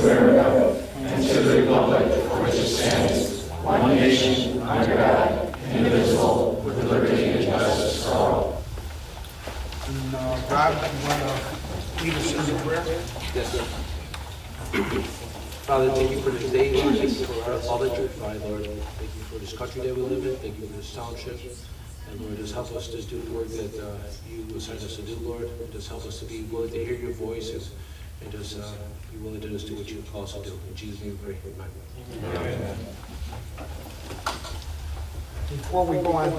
America and to the republic for which it stands, one nation, under God, indivisible, with liberty and justice for all. Rob, you want to lead us in the prayer? Yes, sir. Father, thank you for this day, Lord. Thank you for all that you provide, Lord. Thank you for this country that we live in. Thank you for this township. And Lord, just help us to do the work that you assigned us to do, Lord. Just help us to be willing to hear your voice and just be willing to just do what you call us to do. In Jesus' name we pray. Amen. Before we go on to,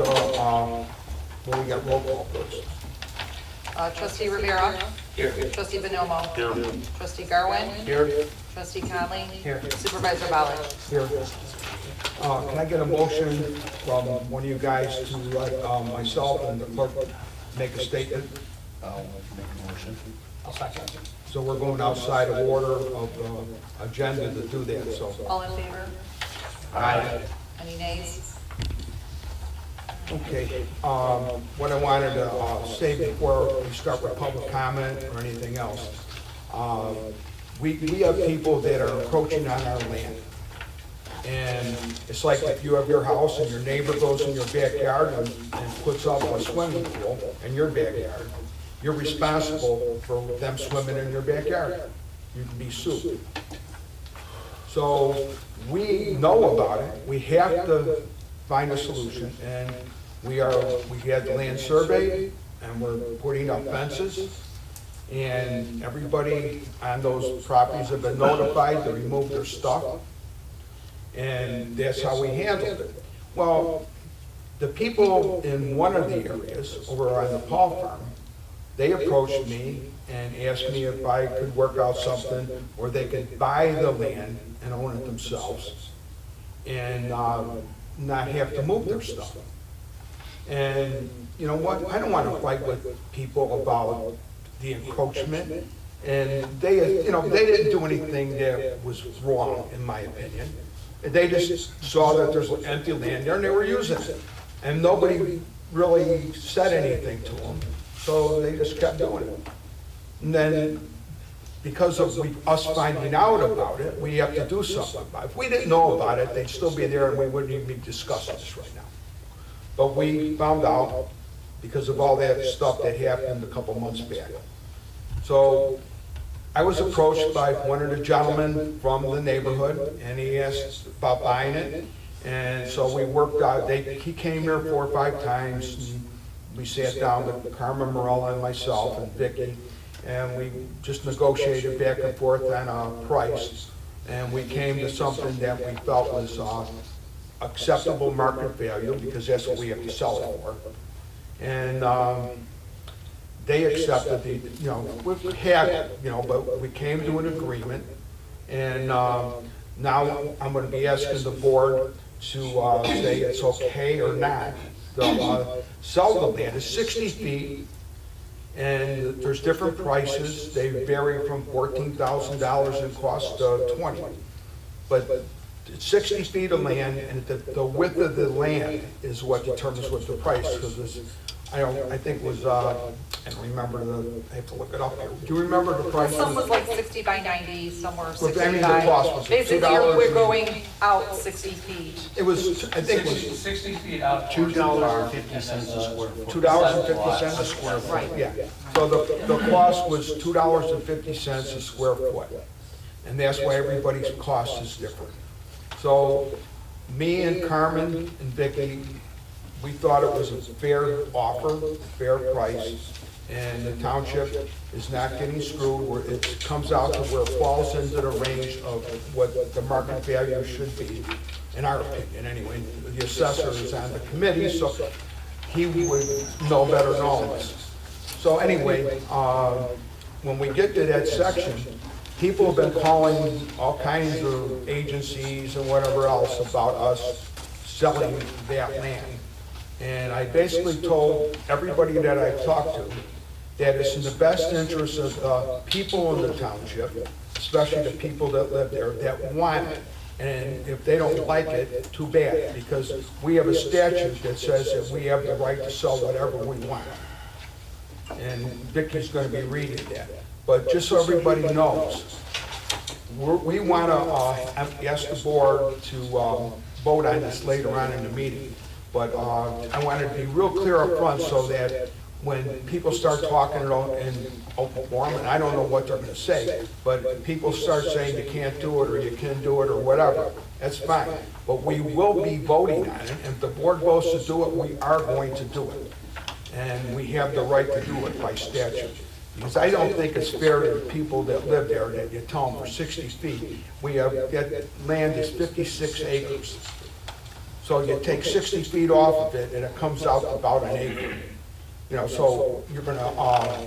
well, we got roll call first. Trustee Rivera. Here. Trustee Bonomo. Here. Trustee Garwin. Here. Trustee Conley. Here. Supervisor Ballard. Here. Can I get a motion from one of you guys to let myself and the clerk make a statement? I'll make a motion. I'll second. So we're going outside of order of the agenda to do that, so. All in favor? Aye. Any nays? Okay, what I wanted to say before we start with public comment or anything else, we have people that are encroaching on our land. And it's like if you have your house and your neighbor goes in your backyard and puts up a swimming pool in your backyard, you're responsible for them swimming in your backyard. You can be sued. So we know about it. We have to find a solution, and we had the land survey, and we're putting up fences, and everybody on those properties have been notified to remove their stuff, and that's how we handled it. Well, the people in one of the areas over on the Paul farm, they approached me and asked me if I could work out something where they could buy the land and own it themselves and not have to move their stuff. And you know what? I don't want to fight with people about the encroachment. And they, you know, they didn't do anything that was wrong, in my opinion. They just saw that there's empty land there and they were using it. And nobody really said anything to them, so they just kept doing it. And then, because of us finding out about it, we have to do something about it. If we didn't know about it, they'd still be there and we wouldn't even be discussing this right now. But we found out because of all that stuff that happened a couple months back. So I was approached by one of the gentlemen from the neighborhood, and he asked about buying it. And so we worked out, he came here 4 or 5 times. We sat down with Carmen Morella and myself and Vicki, and we just negotiated back and forth on a price. And we came to something that we felt was acceptable market value, because that's what we have to sell it for. And they accepted the, you know, we had, you know, but we came to an agreement. And now I'm going to be asking the board to say it's okay or not to sell the land. It's 60 feet, and there's different prices. They vary from $14,000 in cost to 20. But it's 60 feet of land, and the width of the land is what determines what the price, because I think it was, I don't remember I have to look it up here. Do you remember the price? Some was like 60 by 90, some were 60 I mean, the by. cost was Basically, $2. we're going out 60 feet. It was, I think it was 60 feet out. $2.50 a square foot. $2.50 a square foot. Right. Yeah. So the cost was $2.50 a square foot. And that's why everybody's cost is different. So me and Carmen and Vicki, we thought it was a fair offer, fair price, and the township is not getting screwed. Where it comes out to where it falls into the range of what the market value should be, in our opinion anyway. The assessor is on the committee, so he would know better than all of us. So anyway, when we get to that section, people have been calling all kinds of agencies and whatever else about us selling that land. And I basically told everybody that I talked to that it's in the best interest of the people in the township, especially the people that live there, that want it. And if they don't like it, too bad, because we have a statute that says that we have the right to sell whatever we want. And Vicki's going to be reading that. But just so everybody knows, we want to ask the board to vote on this later on in the meeting. But I wanted to be real clear up front so that when people start talking in open forum, and I don't know what they're going to say, but people start saying you can't do it or you can do it or whatever, that's fine. But we will be voting on it, and if the board votes to do it, we are going to do it. And we have the right to do it by statute. Because I don't think it's fair to the people that live there that you tell them for 60 feet. That land is 56 acres. So you take 60 feet off of it and it comes out about an acre. You know, so you're gonna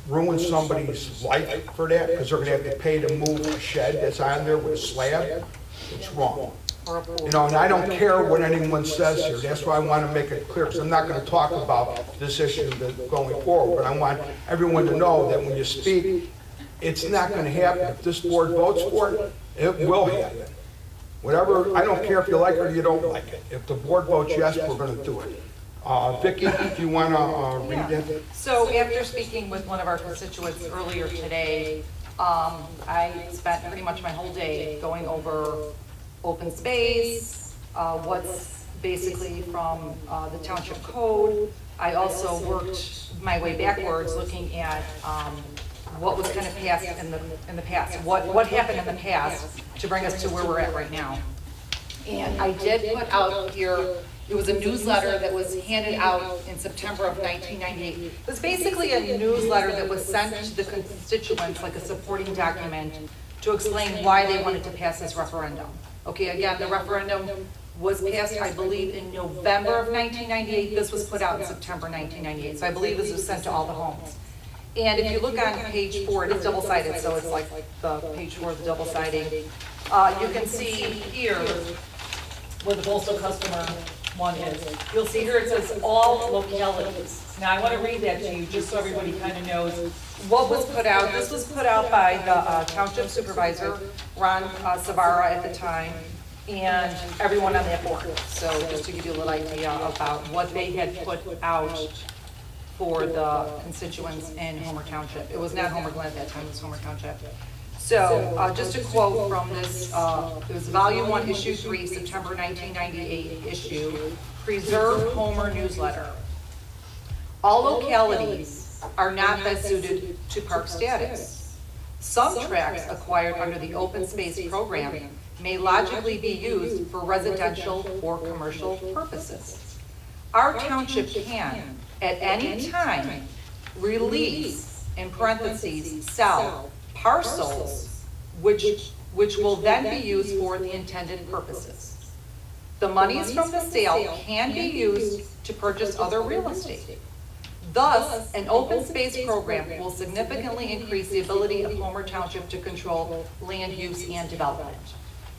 ruin somebody's life for that because they're gonna have to pay to move a shed that's on there with a slab. It's wrong. You know, and I don't care what anyone says here. That's why I want to make it clear, because I'm not going to talk about this issue going forward. But I want everyone to know that when you speak, it's not going to happen. If this board votes for it, it will happen. Whatever, I don't care if you like it or you don't like it. If the board votes yes, we're going to do it. Vicki, if you want to read that. So after speaking with one of our constituents earlier today, I spent pretty much my whole day going over open space, what's basically from the township code. I also worked my way backwards looking at what was kind of passed in the past, what happened in the past to bring us to where we're at right now. And I did put out here, it was a newsletter that was handed out in September of 1998. It was basically a newsletter that was sent to the constituents, like a supporting document, to explain why they wanted to pass this referendum. Okay, again, the referendum was passed, I believe, in November of 1998. This was put out in September 1998. So I believe this was sent to all the homes. And if you look on page 4, it is double-sided, so it's like the page 4 of the double-siding. You can see here where the postal customer one is. You'll see here it says all localities. Now I want to read that to you just so everybody kind of knows what was put out. This was put out by the township supervisor, Ron Savara at the time, and everyone on that board. So just to give you a little idea about what they had put out for the constituents in Homer Township. It was not Homer Glen at that time, it was Homer Township. So just a quote from this, it was Volume 1, Issue 3, September 1998 issue, Preserve Homer Newsletter. All localities are not best suited to park status. Some tracts acquired under the open space program may logically be used for residential or commercial purposes. Our township can, at any time, release, in parentheses, sell parcels, which will then be used for the intended purposes. The monies from the sale can be used to purchase other real estate. Thus, an open space program will significantly increase the ability of Homer Township to control land use and development.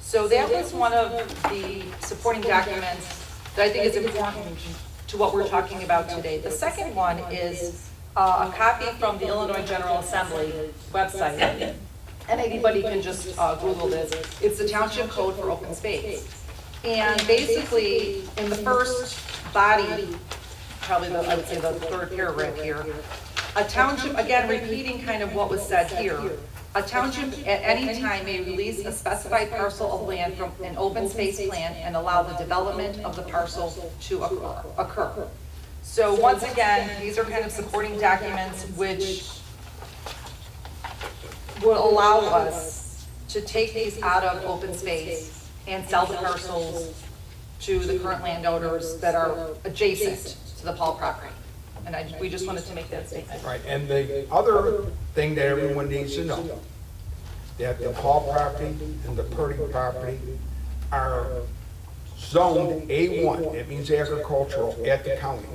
So that was one of the supporting documents that I think is important to what we're talking about today. The second one is a copy from the Illinois General Assembly website, and anybody can just Google this. It's the Township Code for Open Space. And basically, in the first body, probably I would say the third paragraph here, a township, again repeating kind of what was said here, a township at any time may release a specified parcel of land from an open space plan and allow the development of the parcel to occur. So once again, these are kind of supporting documents which will allow us to take these out of open space and sell the parcels to the current landowners that are adjacent to the Paul property. And we just wanted to make that statement. Right, and the other thing that everyone needs to know, that the Paul property and the Purdy property are zoned A1, it means agricultural, at the county.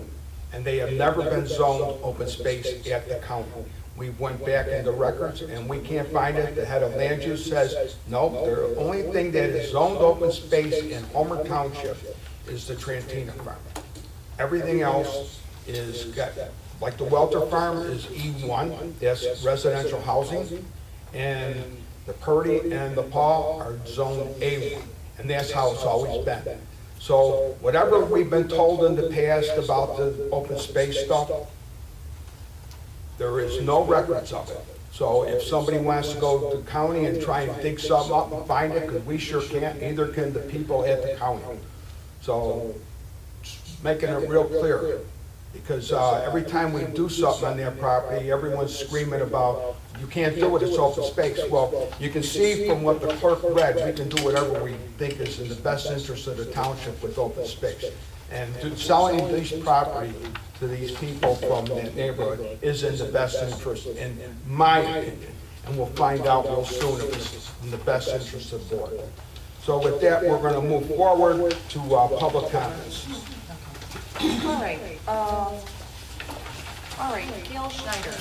And they have never been zoned open space at the county. We went back in the records and we can't find it. The head of land use says, no, the only thing that is zoned open space in Homer Township is the Trantina Farm. Everything else is got, like the Welter Farm is E1, that's residential housing, and the Purdy and the Paul are zoned A1, and that's how it's always been. So whatever we've been told in the past about the open space stuff, there is no records of it. So if somebody wants to go to the county and try and dig something up and find it, because we sure can't, neither can the people at the county. So, making it real clear, because every time we do something on their property, everyone's screaming about, you can't do it, it's open space. Well, you can see from what the clerk read, we can do whatever we think is in the best interest of the township with open space. And selling this property to these people from that neighborhood is in the best interest, in my opinion. And we'll find out real soon if it's in the best interest of the board. So with that, we're going to move forward to public comments. All right, Gail Schneider.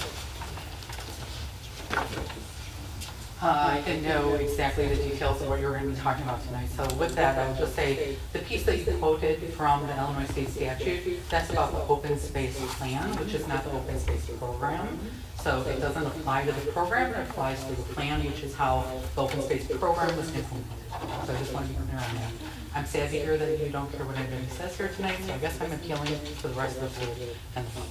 I didn't know exactly the details of what you were going to be talking about tonight. So with that, I will just say the piece that you quoted from the Illinois state statute, that's about the open space plan, which is not the open space program. So it doesn't apply to the program, it applies to the plan, which is how the open space program was implemented. So I just want to be clear on that. I'm sad to hear that you don't care what anybody says here tonight, so I guess I'm appealing to the rest of the board and the public.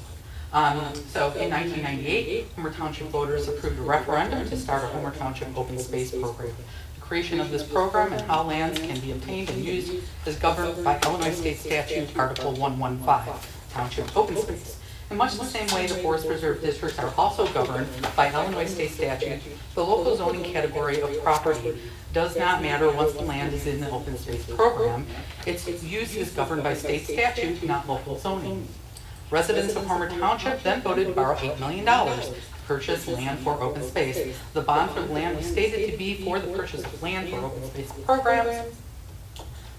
So in 1998, Homer Township voters approved a referendum to start a Homer Township open space program. The creation of this program and how lands can be obtained and used is governed by Illinois State Statute Article 115, Township Open Space. In much the same way the Forest Preserve districts are also governed by Illinois State Statute, the local zoning category of property does not matter once the land is in the open space program. Its use is governed by state statute, not local zoning. Residents of Homer Township then voted to borrow $8 million to purchase land for open space. The bond for the land was stated to be for the purchase of land for open space programs.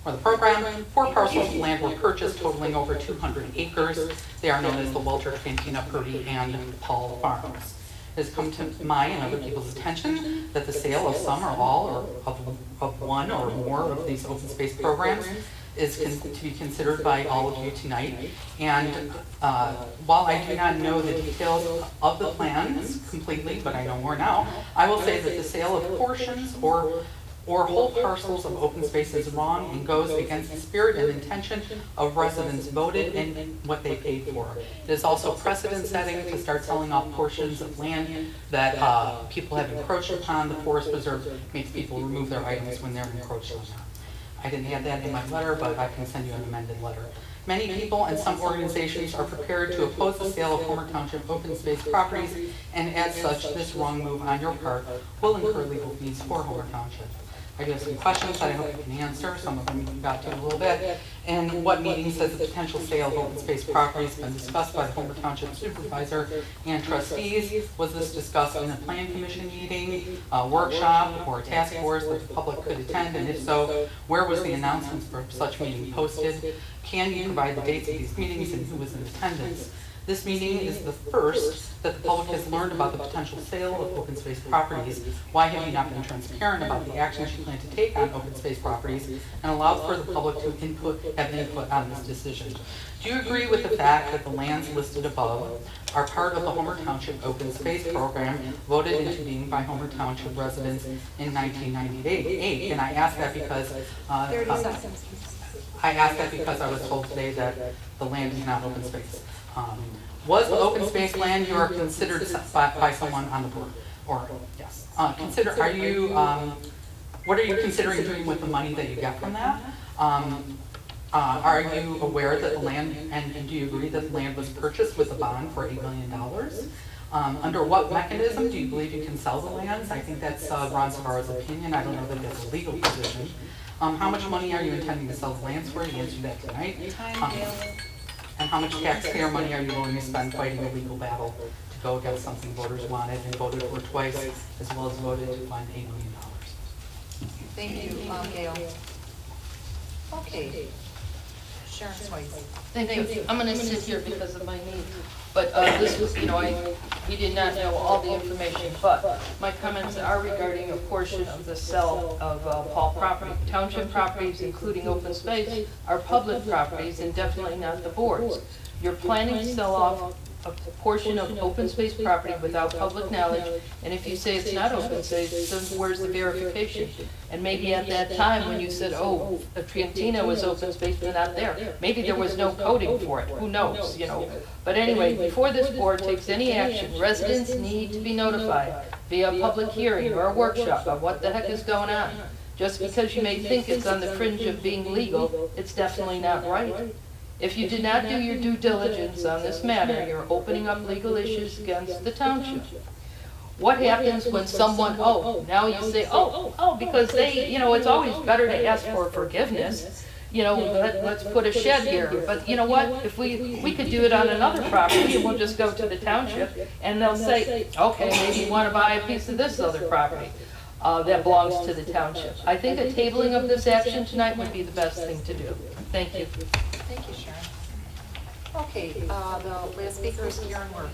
For the program, 4 parcels of land were purchased totaling over 200 acres. They are known as the Walter, Cantina, Purdy, and Paul Farms. It has come to my and other people's attention that the sale of some or all or of one or more of these open space programs is to be considered by all of you tonight. And while I do not know the details of the plans completely, but I know more now, I will say that the sale of portions or whole parcels of open space is wrong and goes against the spirit and intention of residents voted and what they paid for. It is also precedent setting to start selling off portions of land that people have encroached upon. The Forest Preserve makes people remove their items when they're encroached on. I didn't have that in my letter, but I can send you an amended letter. Many people and some organizations are prepared to oppose the sale of Homer Township open space properties, and as such, this wrong move on your part will incur legal fees for Homer Township. I do have some questions that I hope you can answer. Some of them you got to a little bit. In what meetings has the potential sale of open space properties been discussed by the Homer Township supervisor and trustees? Was this discussed in a plan commission meeting, a workshop, or a task force that the public could attend? And if so, where was the announcements for such meeting posted? Can you provide the dates of these meetings and who was in attendance? This meeting is the first that the public has learned about the potential sale of open space properties. Why have you not been transparent about the actions you plan to take on open space properties and allowed for the public to have input on this decision? Do you agree with the fact that the lands listed above are part of the Homer Township open space program voted into being by Homer Township residents in 1998? And I ask that because I was told today that the land is not open space. Was the open space land you are considered by someone on the board? Or, yes. What are you considering doing with the money that you get from that? Are you aware that the land, and do you agree that the land was purchased with a bond for $8 million? Under what mechanism do you believe you can sell the lands? I think that's Ron Savara's opinion. I don't know that it's a legal position. How much money are you intending to sell the lands for? You answered that tonight. And how much taxpayer money are you willing to spend fighting a legal battle to go against something voters wanted and voted for twice, as well as voted to fund $8 million? Thank you, Gail. Okay. Sharon Swayze. Thank you. I'm going to sit here because of my knee. But this was, we did not know all the information, but my comments are regarding a portion of the sale of Paul property. Township properties, including open space, are public properties and definitely not the board's. You're planning to sell off a portion of open space property without public knowledge, and if you say it's not open space, then where's the verification? And maybe at that time, when you said, oh, a Trientino was open space, they're not there. Maybe there was no coding for it, who knows, you know? But anyway, before this board takes any action, residents need to be notified via a public hearing or a workshop of what the heck is going on. Just because you may think it's on the fringe of being legal, it's definitely not right. If you did not do your due diligence on this matter, you're opening up legal issues against the township. What happens when someone, now you say, because they, you know, it's always better to ask for forgiveness. You know, let's put a shed here, but you know what? If we could do it on another property, and we'll just go to the township, and they'll say, okay, maybe you want to buy a piece of this other property that belongs to the township. I think a tabling of this action tonight would be the best thing to do. Thank you. Thank you, Sharon. Okay, the last speaker is Karen Worth.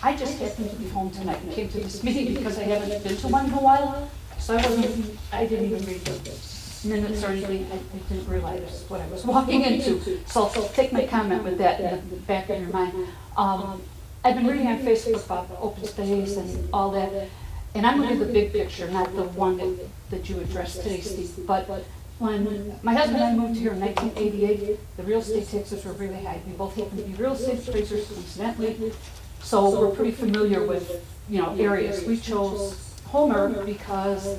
I just happened to be home tonight and came to this meeting because I haven't been to one in a while, so I didn't even read the minutes or anything. I didn't realize what I was walking into. So take my comment with that in the back of your mind. I've been reading on Facebook about open space and all that, and I'm looking at the big picture, not the one that you addressed today, Steve. But when my husband and I moved here in 1988, the real estate taxes were really high. We both happen to be real estate appraisers, coincidentally, so we're pretty familiar with, you know, areas. We chose Homer because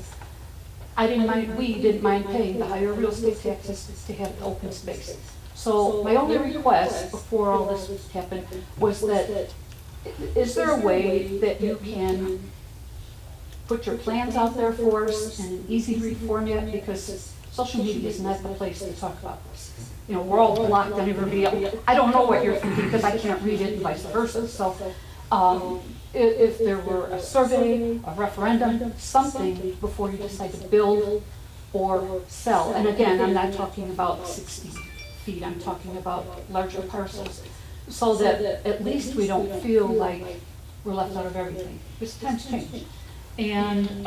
we didn't mind paying the higher real estate taxes to have the open space. So my only request before all this happened was that, is there a way that you can put your plans out there for us in an easy read format, because social media is not the place to talk about this. You know, we're all blocked on everybody else. I don't know what you're thinking because I can't read it and vice versa. So if there were a survey, a referendum, something before you decide to build or sell. And again, I'm not talking about 60 feet, I'm talking about larger parcels, so that at least we don't feel like we're left out of everything. Because times change. And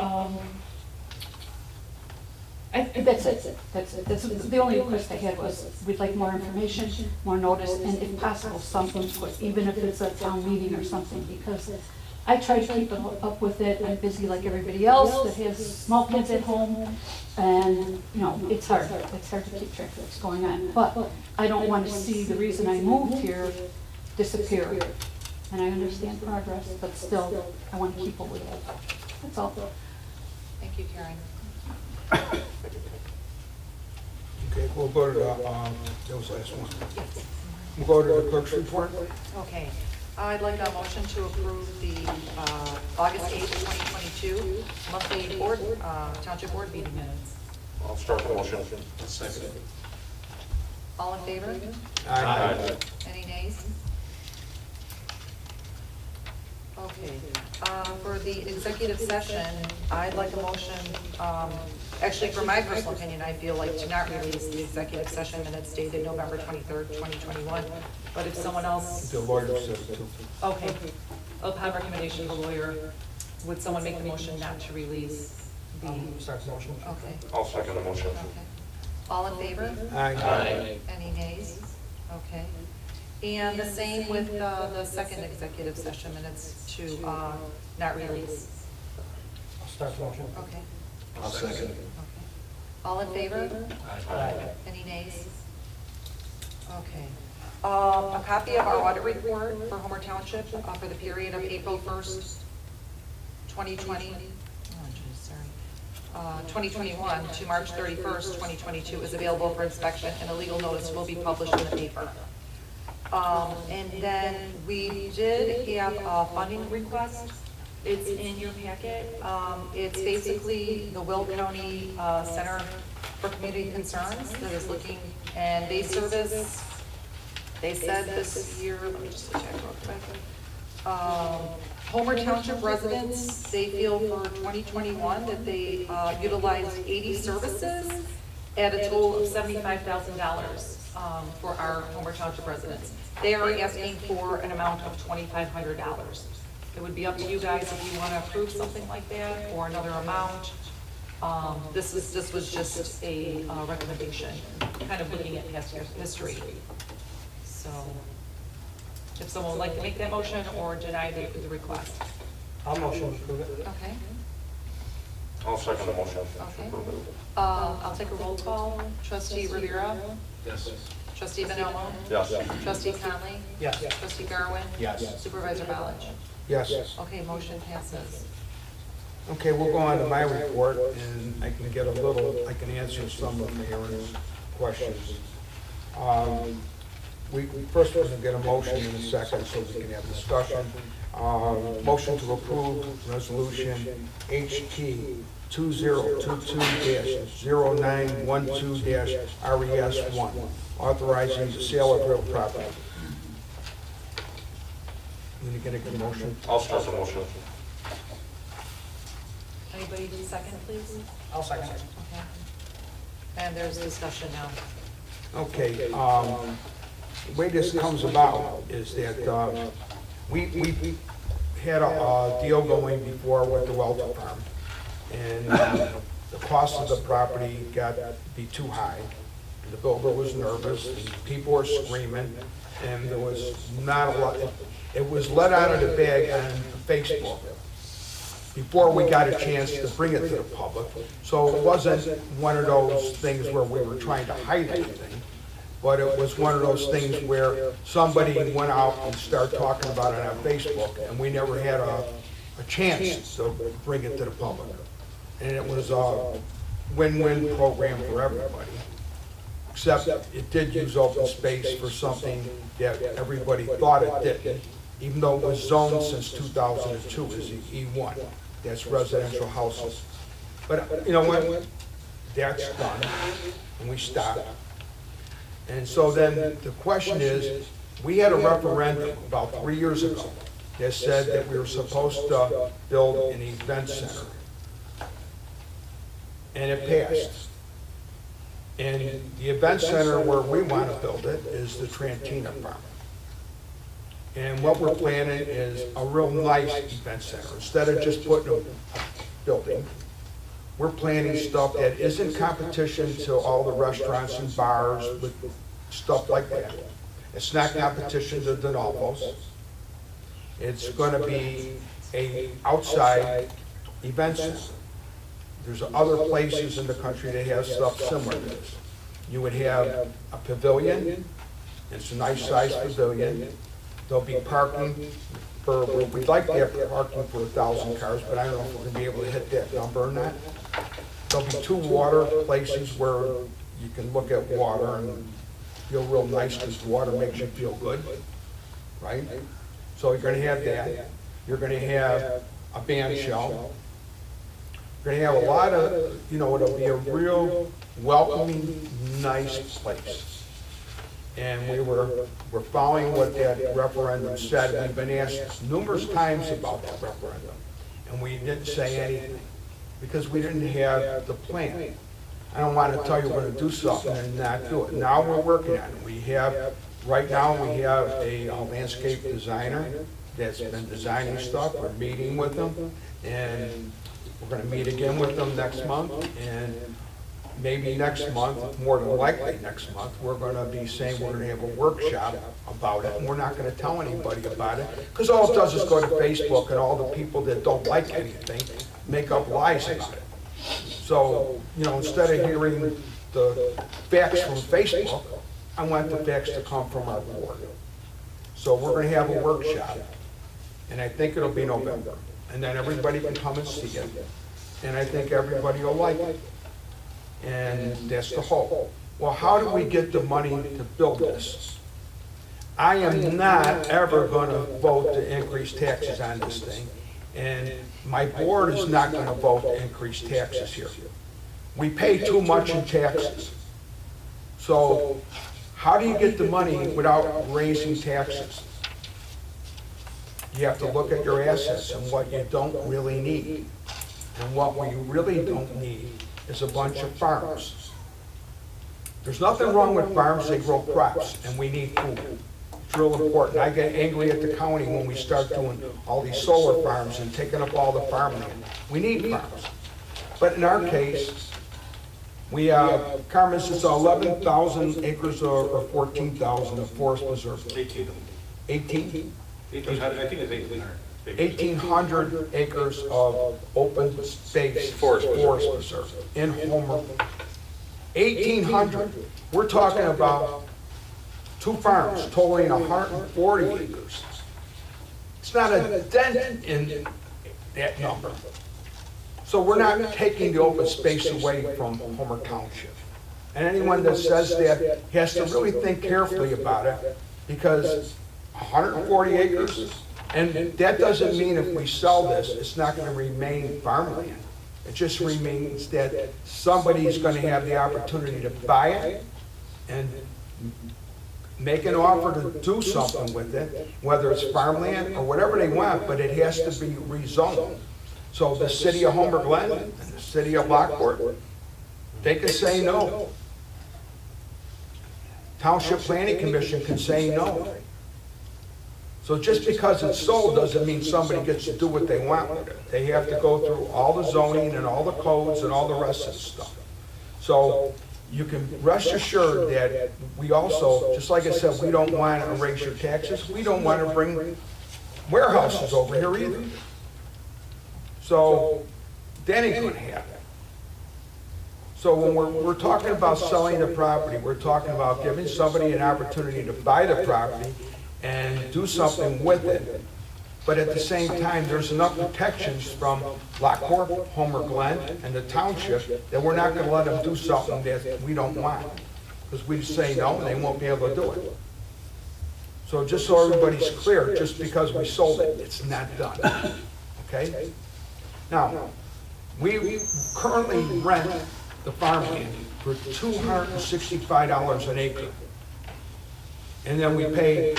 that's it. That's the only request I had was we'd like more information, more notice, and if possible, some input, even if it's a town meeting or something, because I try to keep up with it. I'm busy like everybody else that has small kids at home, and you know, it's hard. It's hard to keep track of what's going on. But I don't want to see the reason I moved here disappear. And I understand progress, but still, I want to keep up with it. That's all. Thank you, Karen. Okay, we'll go to that was the last one. We'll go to the clerk's report. Okay, I'd like a motion to approve the August 8th, 2022 monthly board, township board meeting minutes. I'll start the motion. Second. All in favor? Aye. Any nays? Okay, for the executive session, I'd like a motion, actually, for my personal opinion, I feel like to not release the executive session minutes dated November 23rd, 2021, but if someone else, The lawyer said too. okay, upon recommendation of the lawyer, would someone make the motion not to release the, Start the motion. okay, I'll second the motion. okay. All in favor? Aye. Any nays? Okay. And the same with the second executive session minutes to not release. I'll start the motion. Okay. I'll second. Okay. All in favor? Aye. Any nays? Okay. A copy of our audit report for Homer Township for the period of April 1st, 2020, 2021 to March 31st, 2022 is available for inspection, and a legal notice will be published in the paper. And then we did have a funding request. It's in your packet. It's basically the Will County Center for Community Concerns that is looking, and they service, they said this year, let me just check real quick. Homer Township residents, they feel for 2021 that they utilized 80 services at a total of $75,000 for our Homer Township residents. They are asking for an amount of $2,500. It would be up to you guys if you want to approve something like that or another amount. This was just a recommendation, kind of looking at past year's history. So if someone would like to make that motion or deny the request. I'll motion to approve it. Okay, I'll second the motion. okay. I'll take a roll call. Trustee Rivera, Yes. trustee Benelmo, Yes. trustee Conley, Yes. trustee Garwin, Yes. supervisor Ballich. Yes. Okay, motion passes. Okay, we'll go on to my report, and I can get a little, I can answer some of Aaron's questions. We first we're going to get a motion in a second so we can have discussion. Motion to approve resolution HT 2022-0912-RES1, authorizing the sale of real property. Can you get a motion? I'll start the motion. Anybody second, please? I'll second it. Okay. And there's discussion now. Okay, the way this comes about is that we had a deal going before with the Welter Farm, and the cost of the property got to be too high. The builder was nervous, and people were screaming, and there was not a lot, it was let out of the bag on Facebook before we got a chance to bring it to the public. So it wasn't one of those things where we were trying to hide anything, but it was one of those things where somebody went out and started talking about it on Facebook, and we never had a chance to bring it to the public. And it was a win-win program for everybody, except it did use open space for something that everybody thought it didn't, even though it was zoned since 2002 as the E1. That's residential houses. But you know what? That's done, and we stopped. And so then the question is, we had a referendum about 3 years ago that said that we were supposed to build an event center. And it passed. And the event center where we want to build it is the Trantina Farm. And what we're planning is a real nice event center. Instead of just putting a building, we're planning stuff that isn't competition to all the restaurants and bars with stuff like that. It's not competition to De Novo's. It's gonna be a outside event center. There's other places in the country that have stuff similar to this. You would have a pavilion, it's a nice sized pavilion. There'll be parking for, we'd like to have parking for 1,000 cars, but I don't know if we're gonna be able to hit that number or not. There'll be 2 water places where you can look at water and feel real nice because water makes you feel good, right? So you're gonna have that. You're gonna have a band shell. You're gonna have a lot of, it'll be a real welcoming, nice place. And we're following what that referendum said. We've been asked numerous times about that referendum, and we didn't say anything because we didn't have the plan. I don't want to tell you we're going to do something and not do it. Now we're working on it. Right now we have a landscape designer that's been designing stuff. We're meeting with them, and we're going to meet again with them next month, and maybe next month, more than likely next month, we're going to be saying we're going to have a workshop about it, and we're not going to tell anybody about it, because all it does is go to Facebook, and all the people that don't like anything make up lies about it. So, instead of hearing the facts from Facebook, I want the facts to come from our board. So we're going to have a workshop, and I think it'll be November, and then everybody can come and see it, and I think everybody will like it. And that's the hope. Well, how do we get the money to build this? I am not ever going to vote to increase taxes on this thing, and my board is not going to vote to increase taxes here. We pay too much in taxes. So how do you get the money without raising taxes? You have to look at your assets and what you don't really need. And what we really don't need is a bunch of farms. There's nothing wrong with farms, they grow crops, and we need food. It's real important. I get angry at the county when we start doing all these solar farms and taking up all the farmland. We need farms. But in our case, we have, Carmen says 11,000 acres or 14,000 of forest preserve. 18? I think it's 1,800. 1,800 acres of open space Forest preserve in Homer. 1,800. We're talking about 2 farms totaling 140 acres. It's not a dent in that number. So we're not taking the open space away from Homer Township. And anyone that says that has to really think carefully about it, because 140 acres, and that doesn't mean if we sell this, it's not going to remain farmland. It just remains that somebody's going to have the opportunity to buy it and make an offer to do something with it, whether it's farmland or whatever they want, but it has to be rezoned. So the city of Homer Glen and the city of Lockport, they can say no. Township Planning Commission can say no. So just because it's sold doesn't mean somebody gets to do what they want with it. They have to go through all the zoning and all the codes and all the rest of the stuff. So you can rest assured that we also, just like I said, we don't want to raise your taxes. We don't want to bring warehouses over here either. So that ain't going to happen. So when we're talking about selling the property, we're talking about giving somebody an opportunity to buy the property and do something with it. But at the same time, there's enough protections from Lockport, Homer Glen, and the township that we're not going to let them do something that we don't want. Because we say no, and they won't be able to do it. So just so everybody's clear, just because we sold it, it's not done. Okay? Now, we currently rent the farmland for $265 an acre. And then we pay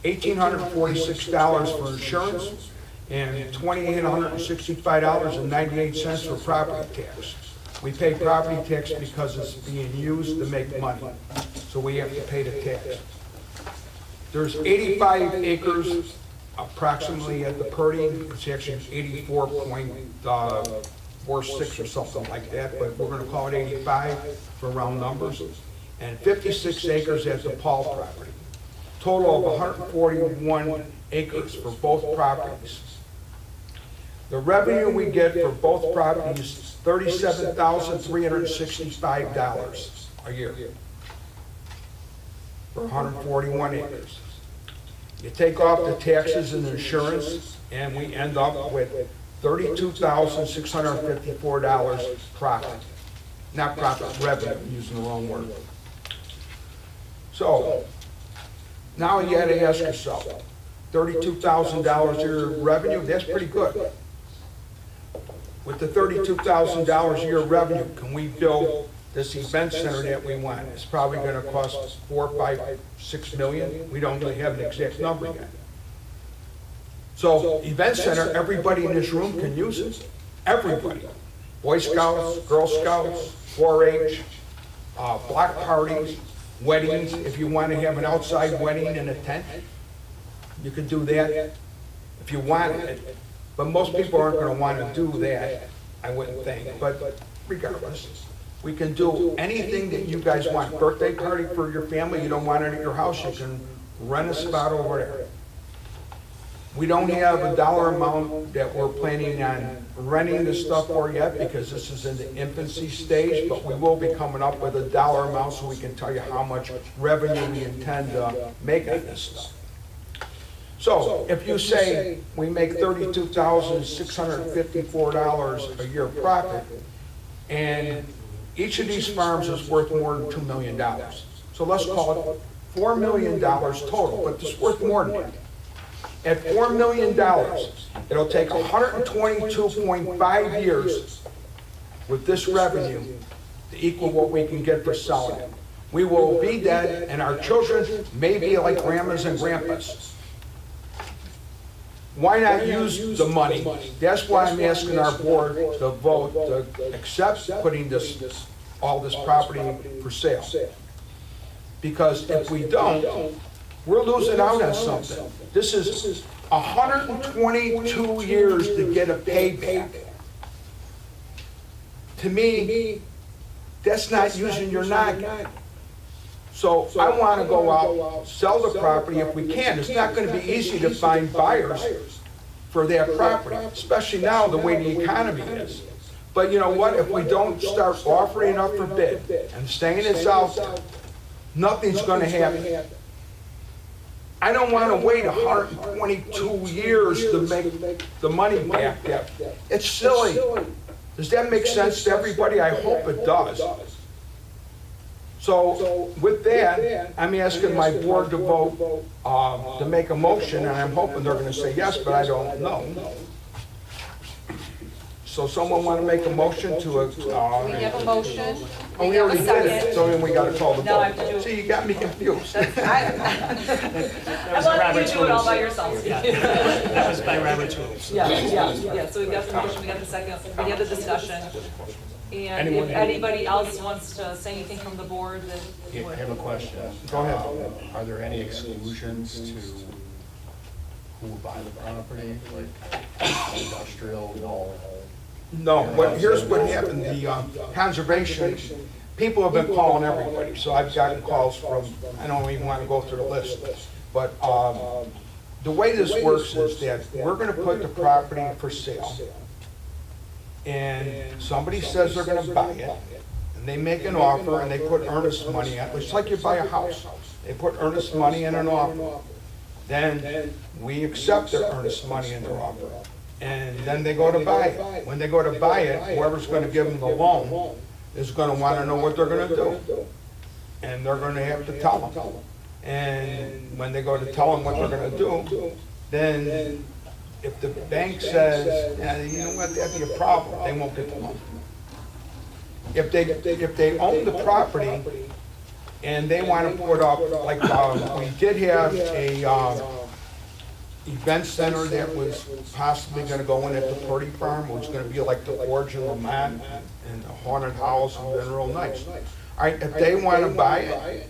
$1,846 for insurance and $2,865.98 for property tax. We pay property tax because it's being used to make money, so we have to pay the tax. There's 85 acres approximately at the Purdy. It's actually 84.46 or something like that, but we're going to call it 85 for round numbers, and 56 acres at the Paul property. Total of 141 acres for both properties. The revenue we get for both properties is $37,365 a year for 141 acres. You take off the taxes and insurance, and we end up with $32,654 profit. Not profit, revenue, I'm using the wrong word. So, now you got to ask yourself, $32,000 a year revenue, that's pretty good. With the $32,000 a year revenue, can we build this event center that we want? It's probably going to cost $4, $5, $6 million. We don't really have an exact number yet. So event center, everybody in this room can use it. Everybody. Boy Scouts, Girl Scouts, 4-H, block parties, weddings. If you want to have an outside wedding in a tent, you can do that if you want it. But most people aren't going to want to do that, I wouldn't think. But regardless, we can do anything that you guys want. Birthday party for your family, you don't want it at your house, you can rent a spot over there. We don't have a dollar amount that we're planning on renting this stuff for yet because this is in the infancy stage, but we will be coming up with a dollar amount so we can tell you how much revenue we intend to make on this stuff. So if you say we make $32,654 a year profit, and each of these farms is worth more than $2 million. So let's call it $4 million total, but it's worth more than that. At $4 million, it'll take 122.5 years with this revenue to equal what we can get for selling it. We will be dead, and our children may be like grandmas and grandpas. Why not use the money? That's why I'm asking our board to vote to accept putting all this property for sale. Because if we don't, we're losing out on something. This is 122 years to get a payback. To me, that's not using your noggin. So I want to go out, sell the property if we can. It's not going to be easy to find buyers for that property, especially now the way the economy is. But you know what? If we don't start offering up for bid and saying it's out there, nothing's going to happen. I don't want to wait 122 years to make the money back. It's silly. Does that make sense to everybody? I hope it does. So with that, I'm asking my board to vote to make a motion, and I'm hoping they're going to say yes, but I don't know. So someone want to make a motion to We have a motion. Oh, we already did it, Second. so then we got to call the No, I have to do vote. it. See, you got me confused. That was Let you Robert's do it all rules. by yourself. That was by Robert's rules. Yeah, so we've got the motion, we got the second, we have the discussion. And if anybody else wants to say anything from the board, then Yeah, I have a question. Go ahead. Are there any exclusions to who will buy the property, like industrial, no? No, but here's what happened, the conservation, people have been calling everybody, so I've gotten calls from, I don't even want to go through the list, but the way this works is that we're going to put the property for sale, and somebody says they're going to buy it, and they make an offer, and they put earnest money in, it's like you buy a house, they put earnest money in an offer, then we accept their earnest money in their offer. And then they go to buy it. When they go to buy it, whoever's going to give them the loan is going to want to know what they're going to do. And they're going to have to tell them. And when they go to tell them what they're going to do, then if the bank says, yeah, you know what, that'd be a problem, they won't get the loan. If they own the property and they want to put up, like we did have a event center that was possibly going to go in at the Purdy Farm. It was going to be like the Orge in Lamont and a haunted house, and been real nice. All right, if they want to buy it,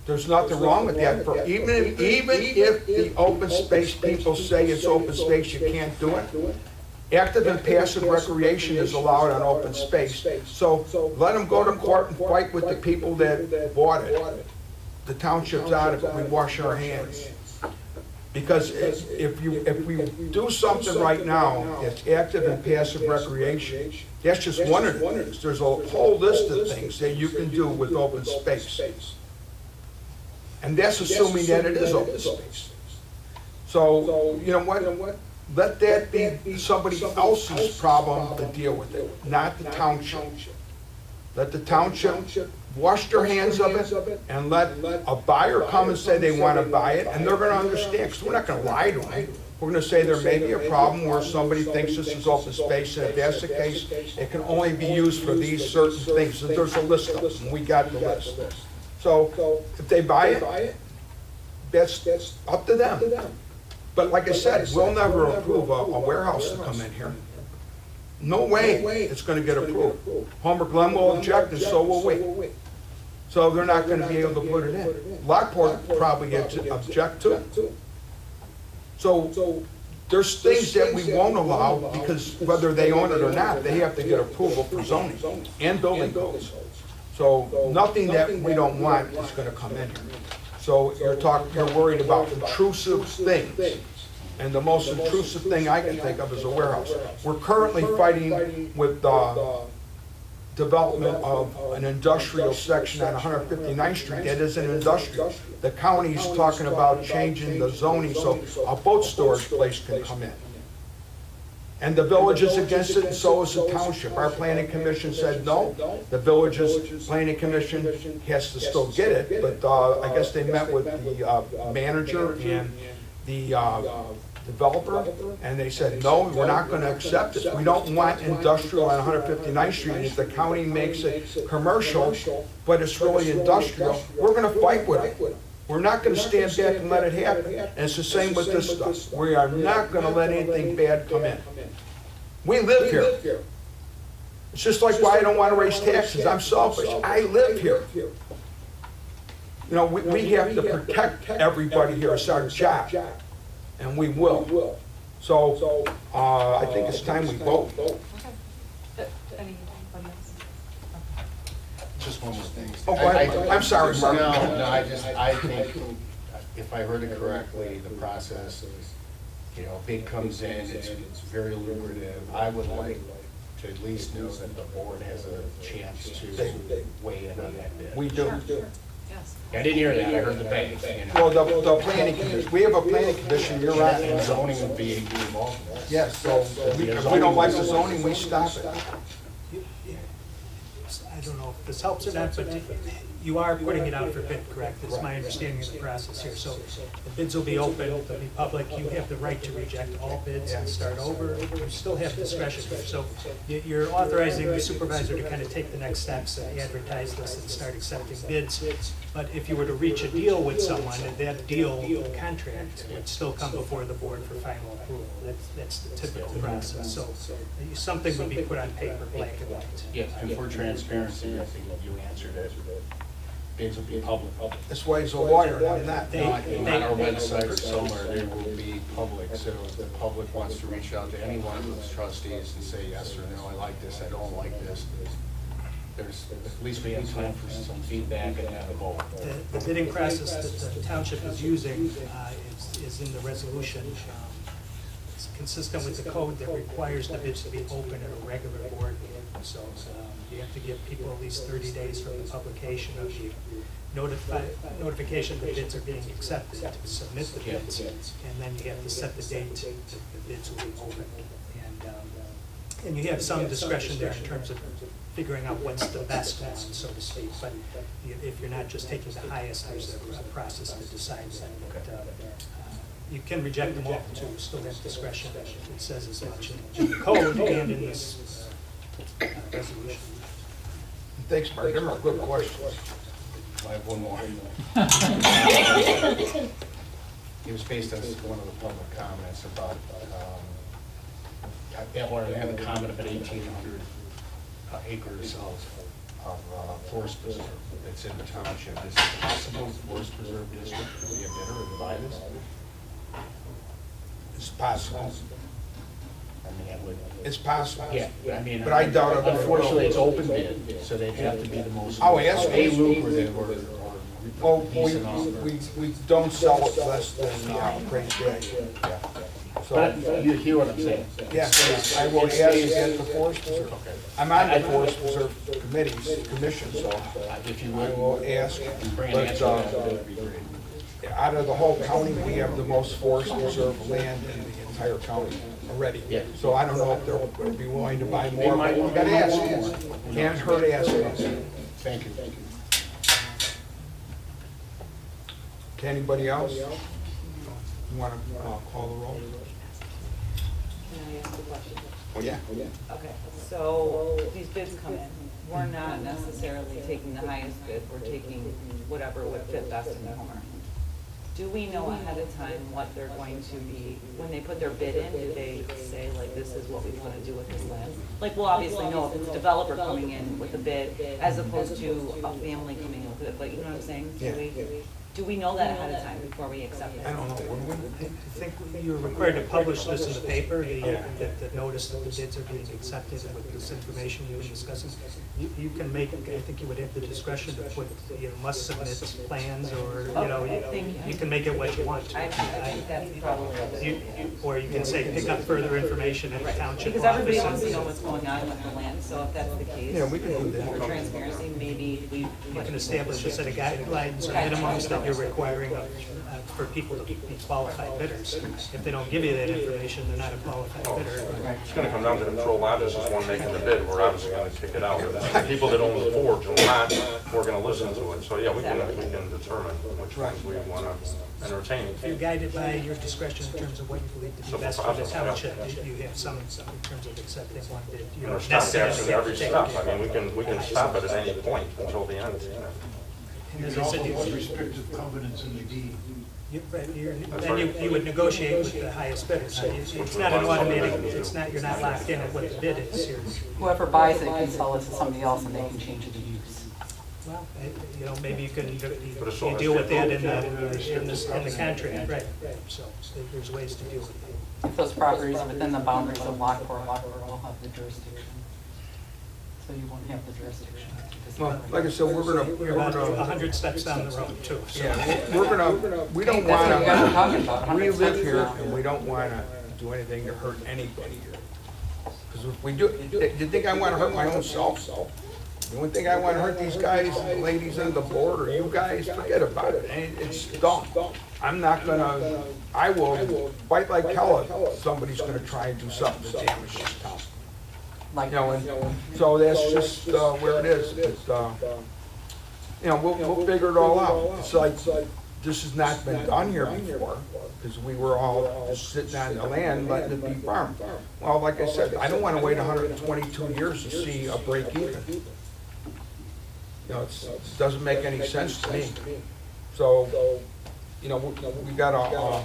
there's nothing wrong with that. For even if the open space people say it's open space, you can't do it. Active and passive recreation is allowed on open space. So let them go to court and fight with the people that bought it. The township's out of it. We wash our hands. Because if we do something right now that's active and passive recreation, that's just one of the things. There's a whole list of things that you can do with open space. And that's assuming that it is open space. So, you know what? Let that be somebody else's problem to deal with it, not the township. Let the township wash their hands of it and let a buyer come and say they want to buy it, and they're going to understand, because we're not going to lie to them. We're going to say there may be a problem where somebody thinks this is open space, and if that's the case, it can only be used for these certain things. So there's a list of them, and we got the list. So if they buy it, that's up to them. But like I said, we'll never approve a warehouse to come in here. No way it's going to get approved. Homer Glen will object, and so will we. So they're not going to be able to put it in. Lockport probably object to it. So there's things that we won't allow because whether they own it or not, they have to get approval for zoning and building codes. So nothing that we don't want is going to come in here. So you're worried about intrusive things. And the most intrusive thing I can think of is a warehouse. We're currently fighting with development of an industrial section on 159th Street that is an industrial. The county's talking about changing the zoning so a boat storage place can come in. And the village is against it, and so is the township. Our planning commission said no. The village's planning commission has to still get it, but I guess they met with the manager and the developer, and they said, no, we're not going to accept it. We don't want industrial on 159th Street. And if the county makes it commercial, but it's really industrial, we're going to fight with it. We're not going to stand back and let it happen. And it's the same with this stuff. We are not going to let anything bad come in. We live here. It's just like why I don't want to raise taxes. I'm selfish. I live here. You know, we have to protect everybody here. It's our job. And we will. So I think it's time we vote. Anybody else? Just one more thing. Oh, go ahead. I'm sorry, Mark. No, I think, if I heard it correctly, the process, bid comes in, it's very lucrative. I would like to at least know that the board has a chance to weigh in on that bid. We do. Yes. I didn't hear that, I heard the bank. Well, the planning commission, we have a planning commission, you're right. And zoning would be involved in that. Yes, so if we don't like the zoning, we stop it. I don't know if this helps or not, but you are putting it out for bid, correct? That's my understanding of the process here. So the bids will be open, they'll be public. You have the right to reject all bids and start over. You still have discretion here. So you're authorizing the supervisor to kind of take the next steps and advertise this and start accepting bids. But if you were to reach a deal with someone, that deal contract would still come before the board for final approval. That's the typical process. So something would be put on paper, black and white. Yeah, and for transparency, I think you answered it. Bids will be public. That's why he's a lawyer, I'm not. On our website or somewhere, they will be public, so if the public wants to reach out to any one of those trustees and say yes or no, I like this, I don't like this, there's, at least we have time for some feedback and have a vote. The bidding process that the township is using is in the resolution. It's consistent with the code that requires the bids to be open at a regular board meeting. So you have to give people at least 30 days from the publication of the notification that bids are being accepted to submit the bids. And then you have to set the date that the bids will be open. And you have some discretion there in terms of figuring out what's the best one, so to speak. But if you're not just taking the highest, there's a process to decide that. But, you can reject them all too, still have discretion. It says as much in the code and in this resolution. Thanks, Mark, them are good questions. I have one more. It was based on one of the public comments about, I had a comment about 1,800 acres of forest preserve that's in the township. Is it possible forest preserve district could be a bidder and buy this? It's possible. I mean, it would. It's possible. Yeah, I mean. But I doubt it. Unfortunately, it's open bid, so they have to be the most. Oh, yes. Lucrative or Well, decent offer. we don't sell it less than appraised value. Yeah. So, But you hear what I'm saying? yes, I will ask at the Forest Preserve. Okay. I'm on the Forest Preserve commission, so If you I would, will ask. bring an But answer, that would be great. out of the whole county, we have the most Forest Preserve land in the entire county already. Yeah. So I don't know if they're going to be willing to buy They more, might but we want got to to ask. buy more. Can't hurt asking. Thank you. To anybody else? You want to call the roll? Can I ask a question? Oh, yeah. Okay, so these bids come in, we're not necessarily taking the highest bid, we're taking whatever would fit best in the corner. Do we know ahead of time what they're going to be, when they put their bid in, do they say like, this is what we want to do with this land? Like, we'll obviously know if it's a developer coming in with a bid as opposed to a family coming in with it, but you know what I'm saying? Yeah. Do we know that ahead of time before we accept it? I don't know. What do we? I think you're required to publish this in the paper, the notice that the bids are being accepted with this information you've been discussing. You can make, I think you would have the discretion to put, must submit plans, or, you can make it what you want. I think that's probably. Or you can say, pick up further information at the township Because everybody office. wants to know what's going on with the land, so if that's the case. Yeah, we can do that. For transparency, maybe we. You can establish a set of guidelines or minimums that you're requiring for people to be qualified bidders. If they don't give you that information, they're not a qualified bidder. It's gonna come down to the control office is one making the bid, we're obviously gonna kick it out. The people that own the forge will not, we're gonna listen to it. So, yeah, we can determine which ones we wanna entertain. If you're guided by your discretion in terms of what you believe to be best for the township, you have some in terms of accepting one bid. You And don't we're stopgaps necessarily in have every to take step. it. I mean, we can stop it at any point until the end. And as I said, restrictive covenants in the deed. then you would negotiate with the highest bidder. So it's not an automatic, you're not locked in at what the bid is. Whoever buys it can sell it to somebody else and they can change it to use. Well, maybe you can, But it's you all- deal with that in the contract, right? So there's ways to deal with it. If those properties are within the boundaries of Lockport, Lockport will have the jurisdiction. So you won't have the jurisdiction. Well, like I said, We're about 100 steps down the road, too. So yeah, we don't That's what you guys are talking wanna, about. we 100 live steps here now. and we don't wanna do anything to hurt anybody here. Because if we do, you think I wanna hurt my own self? The only thing I wanna hurt these guys, and the ladies on the board, or you guys, forget about it. It's dumb. I'm not gonna, I will fight like hell if somebody's gonna try and do something to damage this town. Like, You know, and so that's just where it is. You know, we'll figure it all out. It's like, this has not been done here before, because we were all just sitting on the land letting it be farmed. Well, like I said, I don't want to wait 122 years to see a break even. You know, it doesn't make any sense to me. So, you know, we gotta,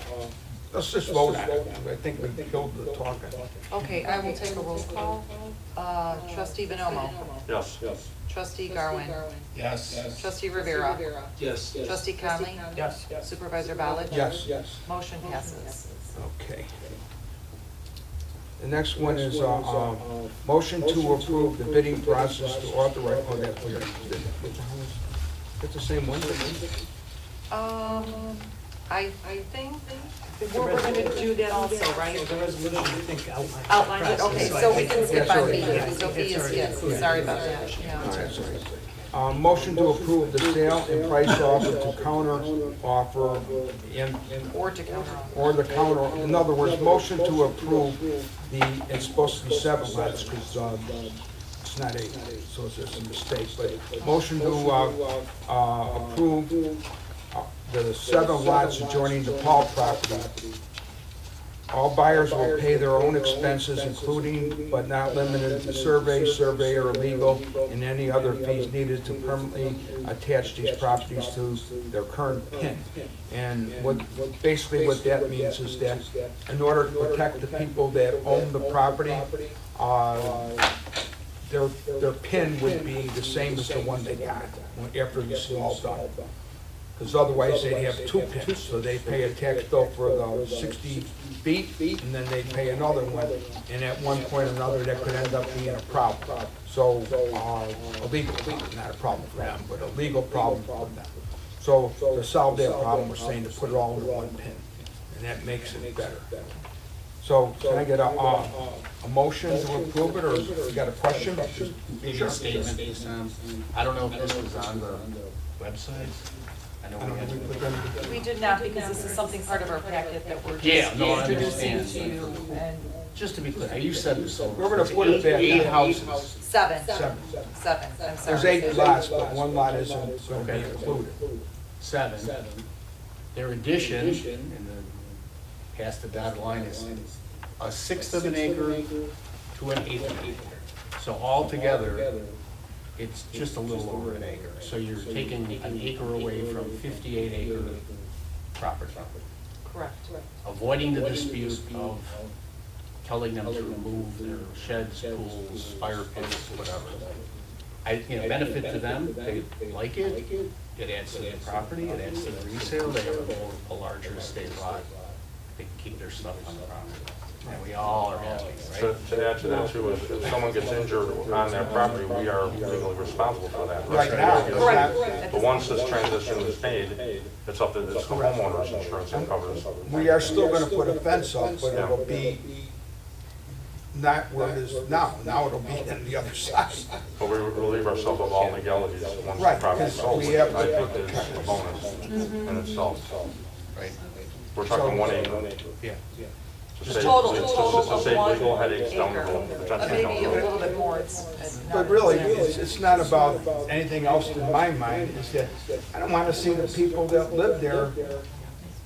let's just vote on it. I think we killed the talking. Okay, I will take a roll call. Trustee Bonomo. Yes. Trustee Garwin. Yes. Trustee Rivera. Yes. Trustee Conley. yes. Supervisor Ballard. Yes. Motion passes. Okay. The next one is, motion to approve the bidding process to authorize, oh, that's weird. What the hell is, it's the same one? I think we're gonna do that also, right? The resolution, I think, outlines. the Outline it, process, okay, I so we think- can skip Yeah, on sorry. B, so B is, yes, sorry about that, yeah. All right, sorry. Motion to approve the sale and price offer to counter offer and, Or to counter. or the counter, in other words, motion to approve the, it's supposed to be 7 lots, because, it's not 8, so it's just a mistake, but motion to, approve the 7 lots adjoining the Paul property. All buyers will pay their own expenses, including but not limited to survey, surveyor, legal, and any other fees needed to permanently attach these properties to their current PIN. And basically what that means is that in order to protect the people that own the property, their PIN would be the same as the one they got after this is all done. Because otherwise they'd have 2 pins, so they pay a tax bill for the 60 feet, and then they pay another one, and at one point or another, that could end up being a problem. So, a legal problem, not a problem for them, but a legal problem for them. So, to solve that problem, we're saying to put it all into one pin, and that makes it better. So, can I get a motion to approve it, or you got a question? Maybe a statement, I don't know if this was on the website. I know we had to. We did not, because this is something part of our packet that we're Yeah, just no, I introducing understand. to you, and Just to be clear, you said this over. We're gonna put it back. 8 houses. seven, Seven. I'm sorry. There's 8 lots, but 1 lot isn't going to be Okay. included. 7. Their addition, in the, past the dotted line, is 1/6 of an acre to 1/8 of an acre. So altogether, it's just a little over an acre. So you're taking an acre away from 58 acre property, Correct. avoiding the dispute of telling them to remove their sheds, pools, fire pits, whatever. Benefit to them, they like it, it adds to their property, it adds to the resale, they have a larger estate lot, they can keep their stuff on the property. And we all are happy, right? To add to that too, if someone gets injured on that property, we are legally responsible for that. Right now, Correct. But once this transition is made, it's up to the homeowner's insurance that covers. we are still gonna put a fence up, but it'll be not where it is now. Now it'll be on the other side. But we relieve ourselves of all legalities once the Right, property is because sold, we which have- I think is a bonus in itself. Right? We're talking 1 acre. Yeah. To save- Total to- of to save legal 1 headaches down the road. acre. potentially down Maybe the a road. little bit more, it's not. But really, it's not about anything else in my mind, is that I don't wanna see the people that live there,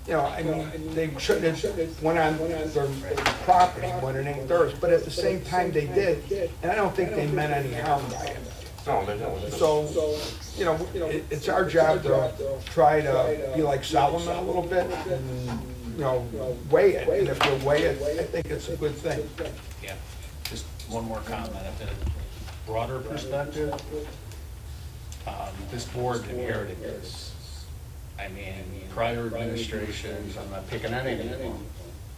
you know, I mean, they shouldn't have went on their property when it ain't theirs, but at the same time they did, and I don't think they meant any harm by it. No, they don't. So, you know, it's our job to try to be like Solomon a little bit, and, you know, weigh it, and if you weigh it, I think it's a good thing. Yeah, just one more comment, at the broader perspective, this board inherited this. I mean, prior administrations, I'm not picking on any of them,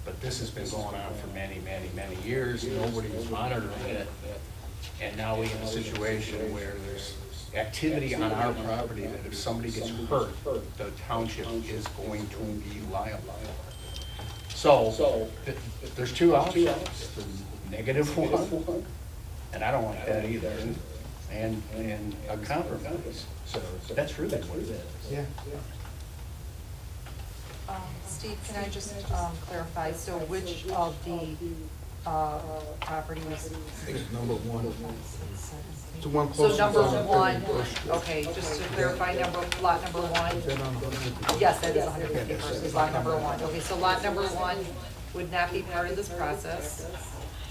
but this has been going on for many, many, many years, nobody was monitoring it. And now we have a situation where there's activity on our property that if somebody gets hurt, the township is going to be liable. So, there's two options, the negative one, and I don't like that either, and a compromise. So that's really what it is. Yeah. Steve, can I just clarify, so which of the properties? I think it's number one. It's the one So closest. number to the one, 31st. okay, just to clarify, lot number one? Is that on 150? Yes, that is 150 versus lot number one. Okay, so lot number one would not be part of this process.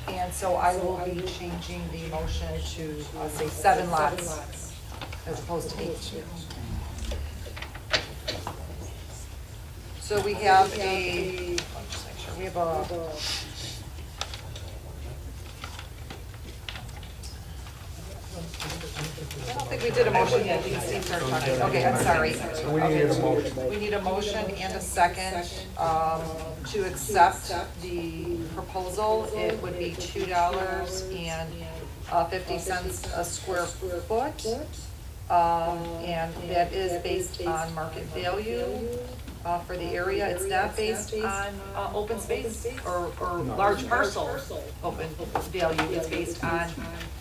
And so I will be changing the motion to, say, 7 lots as opposed to 8. So we have a, just make sure, we have a, I don't think we did a motion yet, Steve started talking. Okay, I'm sorry. We needed a motion. We need a motion and a second to accept the proposal. It would be $2.50 a square foot. And that is based on market value for the area. It's not based on open space or large parcel open value. It's based on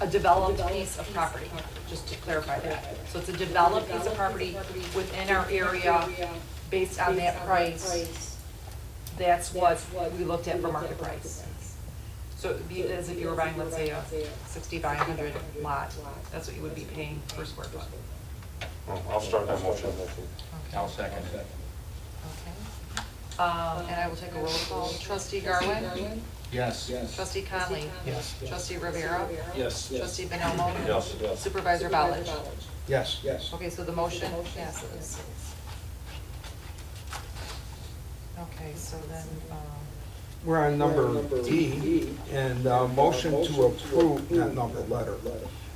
a developed piece of property, just to clarify that. So it's a developed piece of property within our area based on that price. That's what we looked at for market price. So it'd be as if you were buying, let's say, a 60 by 100 lot. That's what you would be paying per square foot. Well, I'll start that motion. I'll second it. Okay. And I will take a roll call. Trustee Garwin? Yes. Trustee Conley? Yes. Trustee Rivera? Yes. Trustee Bonomo? Yes. Supervisor Ballage? Yes. Okay, so the motion passes. Okay, so then, We're on number D, and motion to approve, not number, letter.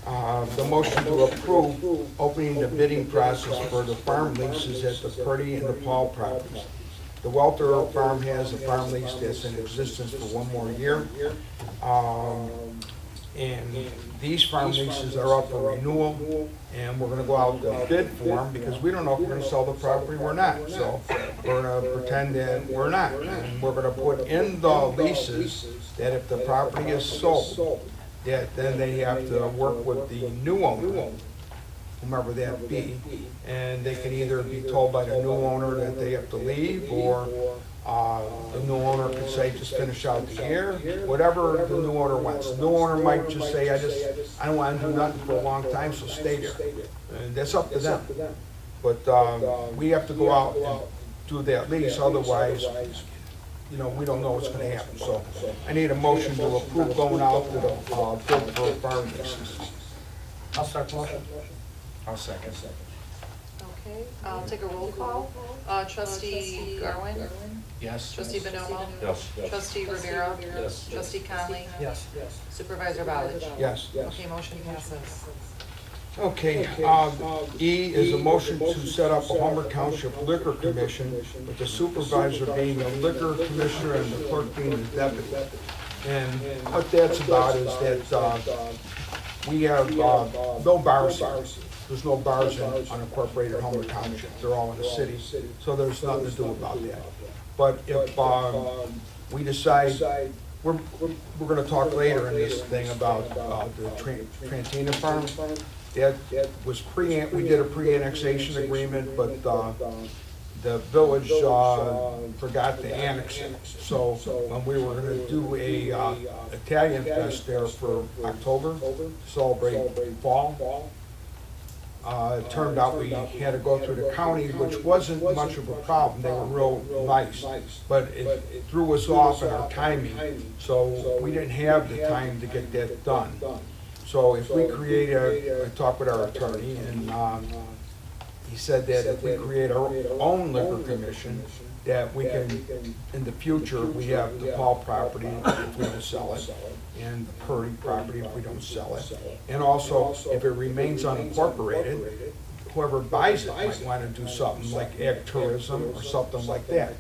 The motion to approve opening the bidding process for the farm leases at the Purdy and the Paul properties. The Welter Farm has a farm lease that's in existence for 1 more year. And these farm leases are up for renewal, and we're gonna go out to bid for them because we don't know if we're gonna sell the property or not. So we're gonna pretend that we're not, and we're gonna put in the leases that if the property is sold, that then they have to work with the new owner, whomever that be, and they can either be told by the new owner that they have to leave, or the new owner could say, just finish out the year, whatever the new owner wants. The new owner might just say, I don't want to do nothing for a long time, so stay there. And that's up to them. But we have to go out and do that lease, otherwise, you know, we don't know what's gonna happen. So I need a motion to approve going out to the bid for farm leases. I'll start the motion. I'll second. okay, I'll take a roll call. Trustee Garwin? Yes. Trustee Bonomo? Yes. Trustee Rivera? Yes. Trustee Conley? Yes. Supervisor Ballage? Yes. Okay, motion passes. Okay, E is a motion to set up a Homer Township Liquor Commission, with the supervisor being the liquor commissioner and the clerk being the deputy. And what that's about is that we have no bars here. There's no bars in unincorporated Homer Township. They're all in the city, so there's nothing to do about that. But if we decide, we're gonna talk later in this thing about the Trantina Farm. That was we did a pre-annexation agreement, but the village forgot to annex it. So when we were gonna do a Italian fest there for October, to celebrate fall, it turned out we had to go through the county, which wasn't much of a problem. They were real nice, but it threw us off in our timing. So we didn't have the time to get that done. So if we create I talked with our attorney, and he said that if we create our own liquor commission, that we can, in the future, we have the Paul property if we don't sell it, and the Purdy property if we don't sell it. And also, if it remains unincorporated, whoever buys it might want to do something like ag tourism or something like that.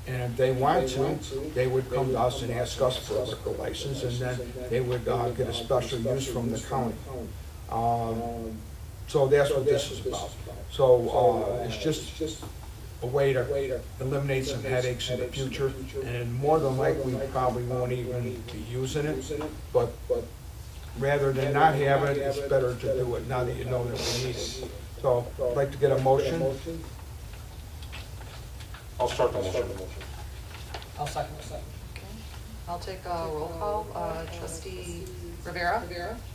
And if they want to, they would come to us and ask us for a liquor license, and then they would get a special use from the county. So that's what this is about. So it's just a way to eliminate some headaches in the future, and more than likely, we probably won't even be using it, but rather than not have it, it's better to do it now that you know that we need it. So I'd like to get a motion. I'll start the motion. I'll second. I'll take a roll call. Trustee Rivera?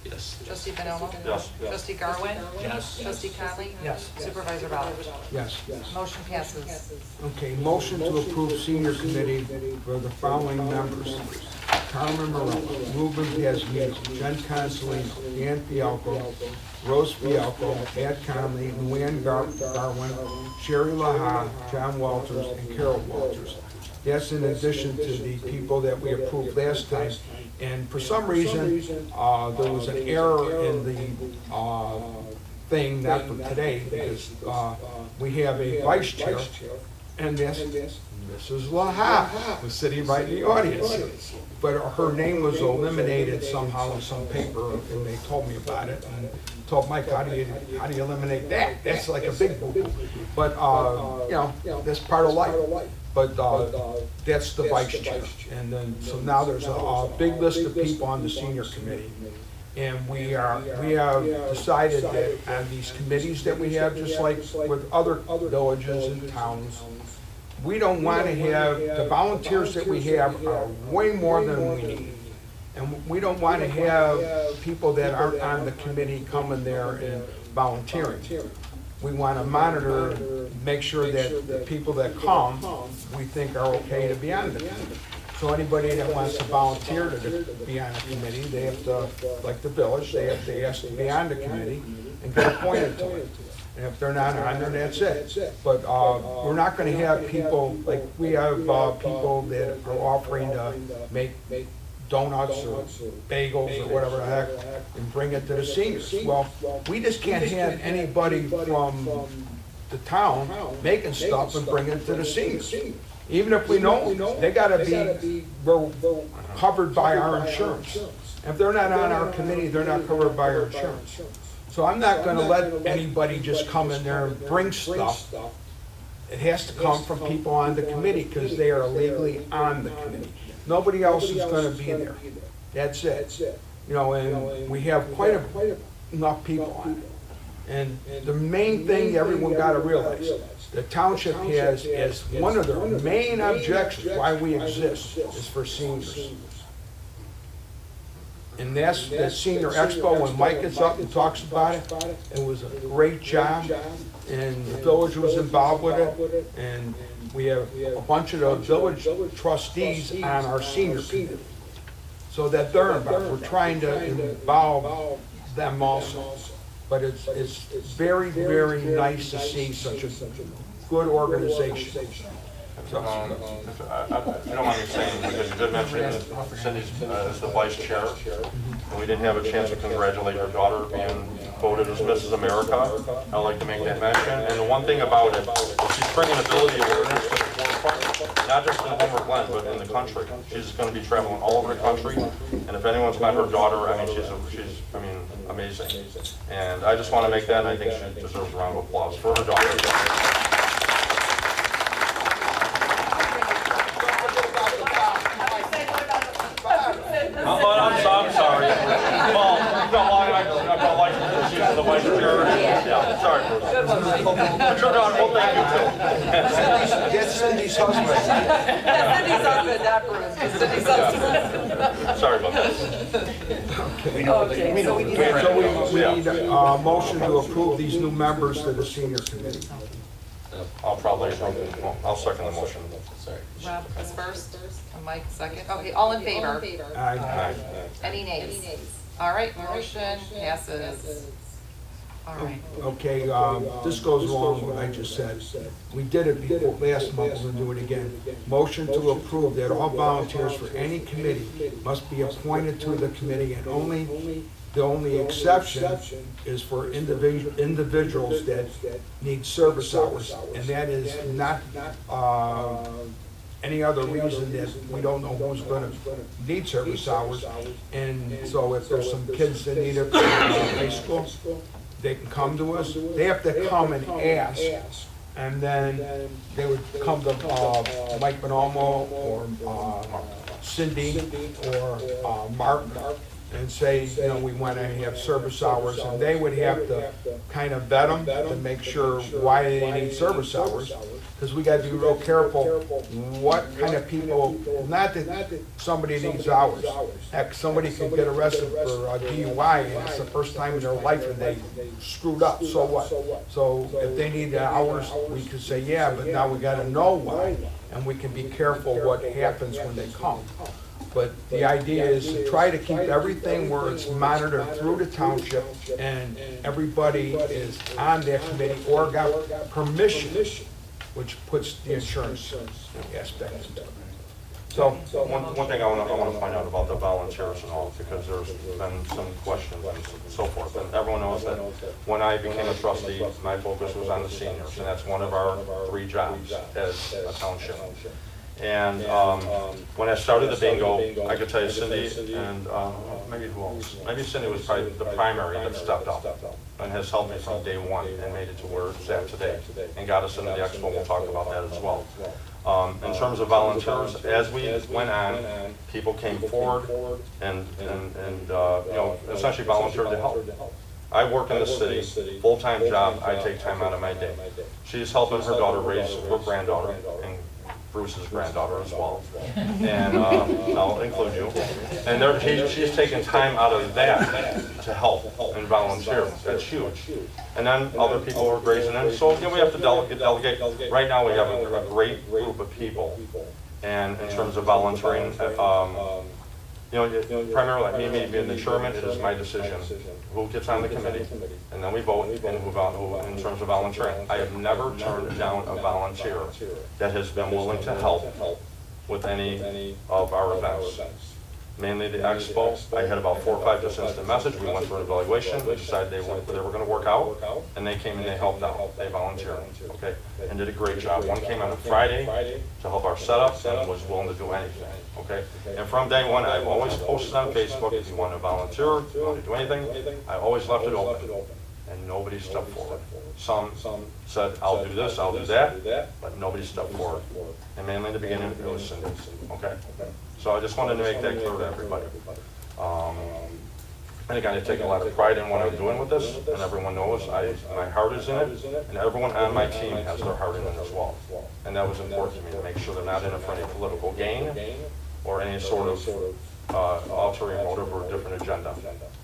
Yes. Trustee Benoma? Yes. Trustee Garwin? Yes. Trustee Conley? Yes. Supervisor Ballard? Yes. Motion passes. Okay, motion to approve senior committee for the following members. Carmen Morello, Ruben Gasmino, Jen Consolino, Dan Fialco, Rose Fialco, Ed Conley, Luann Garwin, Sherry Laha, John Walters, and Carol Walters. That's in addition to the people that we approved last time. And for some reason, there was an error in the thing, not for today, because we have a vice chair, and this Mrs. Laha was sitting right in the audience. But her name was eliminated somehow in some paper, and they told me about it, and told Mike, how do you eliminate that? That's like a big boo-boo. But, you know, that's part of life. But that's the vice chair. And then, so now there's a big list of people on the senior committee. And we have decided that on these committees that we have, just like with other villages and towns, we don't want to have, the volunteers that we have are way more than we need. And we don't want to have people that aren't on the committee coming there and volunteering. We want to monitor, make sure that the people that come, we think are okay to be on the committee. So anybody that wants to volunteer to be on a committee, they have to, like the village, they have to ask to be on the committee and get appointed to it. And if they're not on there, that's it. But we're not going to have people, like we have people that are offering to make donuts or bagels or whatever the heck and bring it to the seniors. Well, we just can't have anybody from the town making stuff and bring it to the seniors. Even if we know, they gotta be covered by our insurance. If they're not on our committee, they're not covered by our insurance. So I'm not gonna let anybody just come in there and bring stuff. It has to come from people on the committee because they are legally on the committee. Nobody else is gonna be there. That's it. You know, and we have quite enough people on it. And the main thing everyone gotta realize, the township has as one of their main objections why we exist is for seniors. And that's the Senior Expo, when Mike gets up and talks about it, it was a great job, and the village was involved with it, and we have a bunch of the village trustees on our senior committee, so that they're involved. We're trying to involve them also. But it's very, very nice to see such a good organization. If you don't mind me saying, because you did mention that Cindy's is the vice chair, and we didn't have a chance to congratulate her daughter being voted as Mrs. America. I'd like to make that mention. And the one thing about it, she's bringing ability awareness to the forefront, not just in Homer Glen, but in the country. She's going to be traveling all over the country, and if anyone's met her daughter, I mean, she's amazing. And I just want to make that, and I think she deserves a round of applause for her daughter. I'm sorry. Well, I've got license issues for the vice chair. Yeah, sorry, Bruce. But your daughter, well, thank you too. Get Cindy's husband. Cindy's husband, not Bruce, Cindy's husband. Sorry about that. Okay, so we need We need a motion to approve these new members to the senior committee. I'll second the motion. Sorry. Rob was first, and Mike second. Okay, all in favor? Aye. Any nays? All right, motion passes. All right. Okay, this goes along with what I just said. We did it before, last month, we'll do it again. Motion to approve that all volunteers for any committee must be appointed to the committee, and only The only exception is for individuals that need service hours, and that is not any other reason that we don't know who's gonna need service hours. And so if there's some kids that need it for high school, they can come to us. They have to come and ask, and then they would come to Mike Bonomo or Cindy or Mark and say, you know, we want to have service hours, and they would have to kind of vet them to make sure why they need service hours. Because we got to be real careful what kind of people, not that somebody needs hours. Heck, somebody can get arrested for a DUI and it's the first time in their life and they screwed up, so what? So if they need the hours, we could say, yeah, but now we got to know why, and we can be careful what happens when they come. But the idea is to try to keep everything where it's monitored through the township and everybody is on that committee or got permission, which puts the insurance aspect into it. So, one thing I want to point out about the volunteers and all, because there's been some questions and so forth, and everyone knows that when I became a trustee, my focus was on the seniors, and that's one of our 3 jobs as a township. And when I started the bingo, I could tell you Cindy and maybe who else? Maybe Cindy was probably the primary that stepped up and has helped me from day one and made it to where it's at today and got us into the expo. We'll talk about that as well. In terms of volunteers, as we went on, people came forward and you know, essentially volunteered to help. I work in the city, full-time job. I take time out of my day. She's helping her daughter raise her granddaughter, and Bruce's granddaughter as well, and I'll include you. And she's taken time out of that to help and volunteer. That's huge. And then other people are raising in. So you know, we have to delegate. Right now we have a great group of people. And in terms of volunteering, you know, primarily me being the chairman, it is my decision who gets on the committee, and then we vote and who in terms of volunteering. I have never turned down a volunteer that has been willing to help with any of our events. Mainly the expo, I had about 4 or 5 just instant message. We went through an evaluation. We decided they were going to work out, and they came and they helped out. They volunteered, okay, and did a great job. One came on a Friday to help our setup and was willing to do anything, okay. And from day one, I've always posted on Facebook, if you want to volunteer, if you want to do anything, I always left it open, and nobody stepped forward. Some said, I'll do this, I'll do that, but nobody stepped forward. And mainly in the beginning, it was Cindy, okay. So I just wanted to make that clear to everybody. And again, I take a lot of pride in what I'm doing with this, and everyone knows my heart is in it, and everyone on my team has their heart in it as well. And that was important to me, to make sure they're not in it for any political gain or any sort of ulterior motive or different agenda.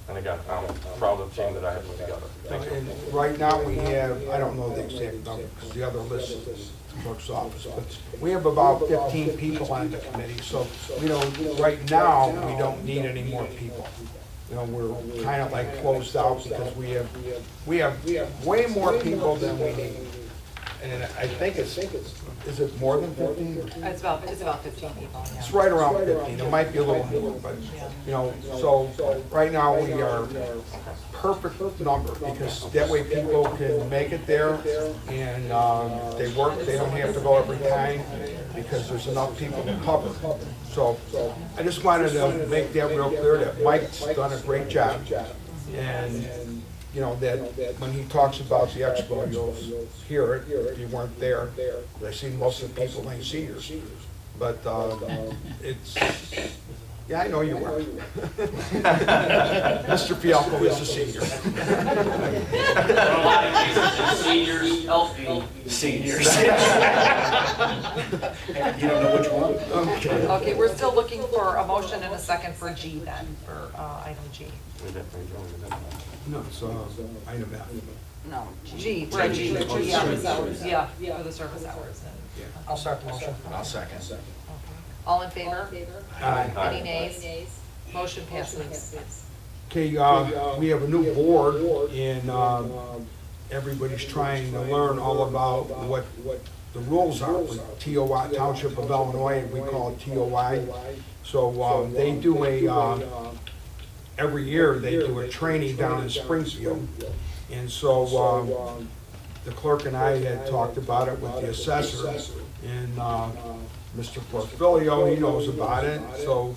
And again, I'm proud of the team that I have put together. Thank you. And right now we have, I don't know the exact number because the other list is the clerk's office, but we have about 15 people on the committee. So, you know, right now we don't need any more people. You know, we're kind of like closed out because we have way more people than we need. And I think is it more than 15? It's about 15 people, yeah. It's right around 15, it might be a little more, but, you know, so right now we are perfect number, because that way people can make it there, and they work, they don't have to go every time, because there's enough people to cover. So, I just wanted to make that real clear, that Mike's done a great job, and you know, that when he talks about the expo, you'll hear it if you weren't there. I see most of the people ain't seniors, but it's, yeah, I know you were. Mr. Fialco is a senior. Seniors helping seniors. You don't know which one? Okay. Okay, we're still looking for a motion and a second for G then, for item G. No, it's item F. No, G, we're at G, yeah, for the service hours. I'll start the motion. I'll second. All in favor? Aye. Any nays? Motion passes. Okay, we have a new board, and everybody's trying to learn all about what the rules are for TOI, Township of Illinois, we call it TOI. So they do a every year they do a training down in Springfield. And so the clerk and I had talked about it with the assessor, and Mr. Portfolio, he knows about it. So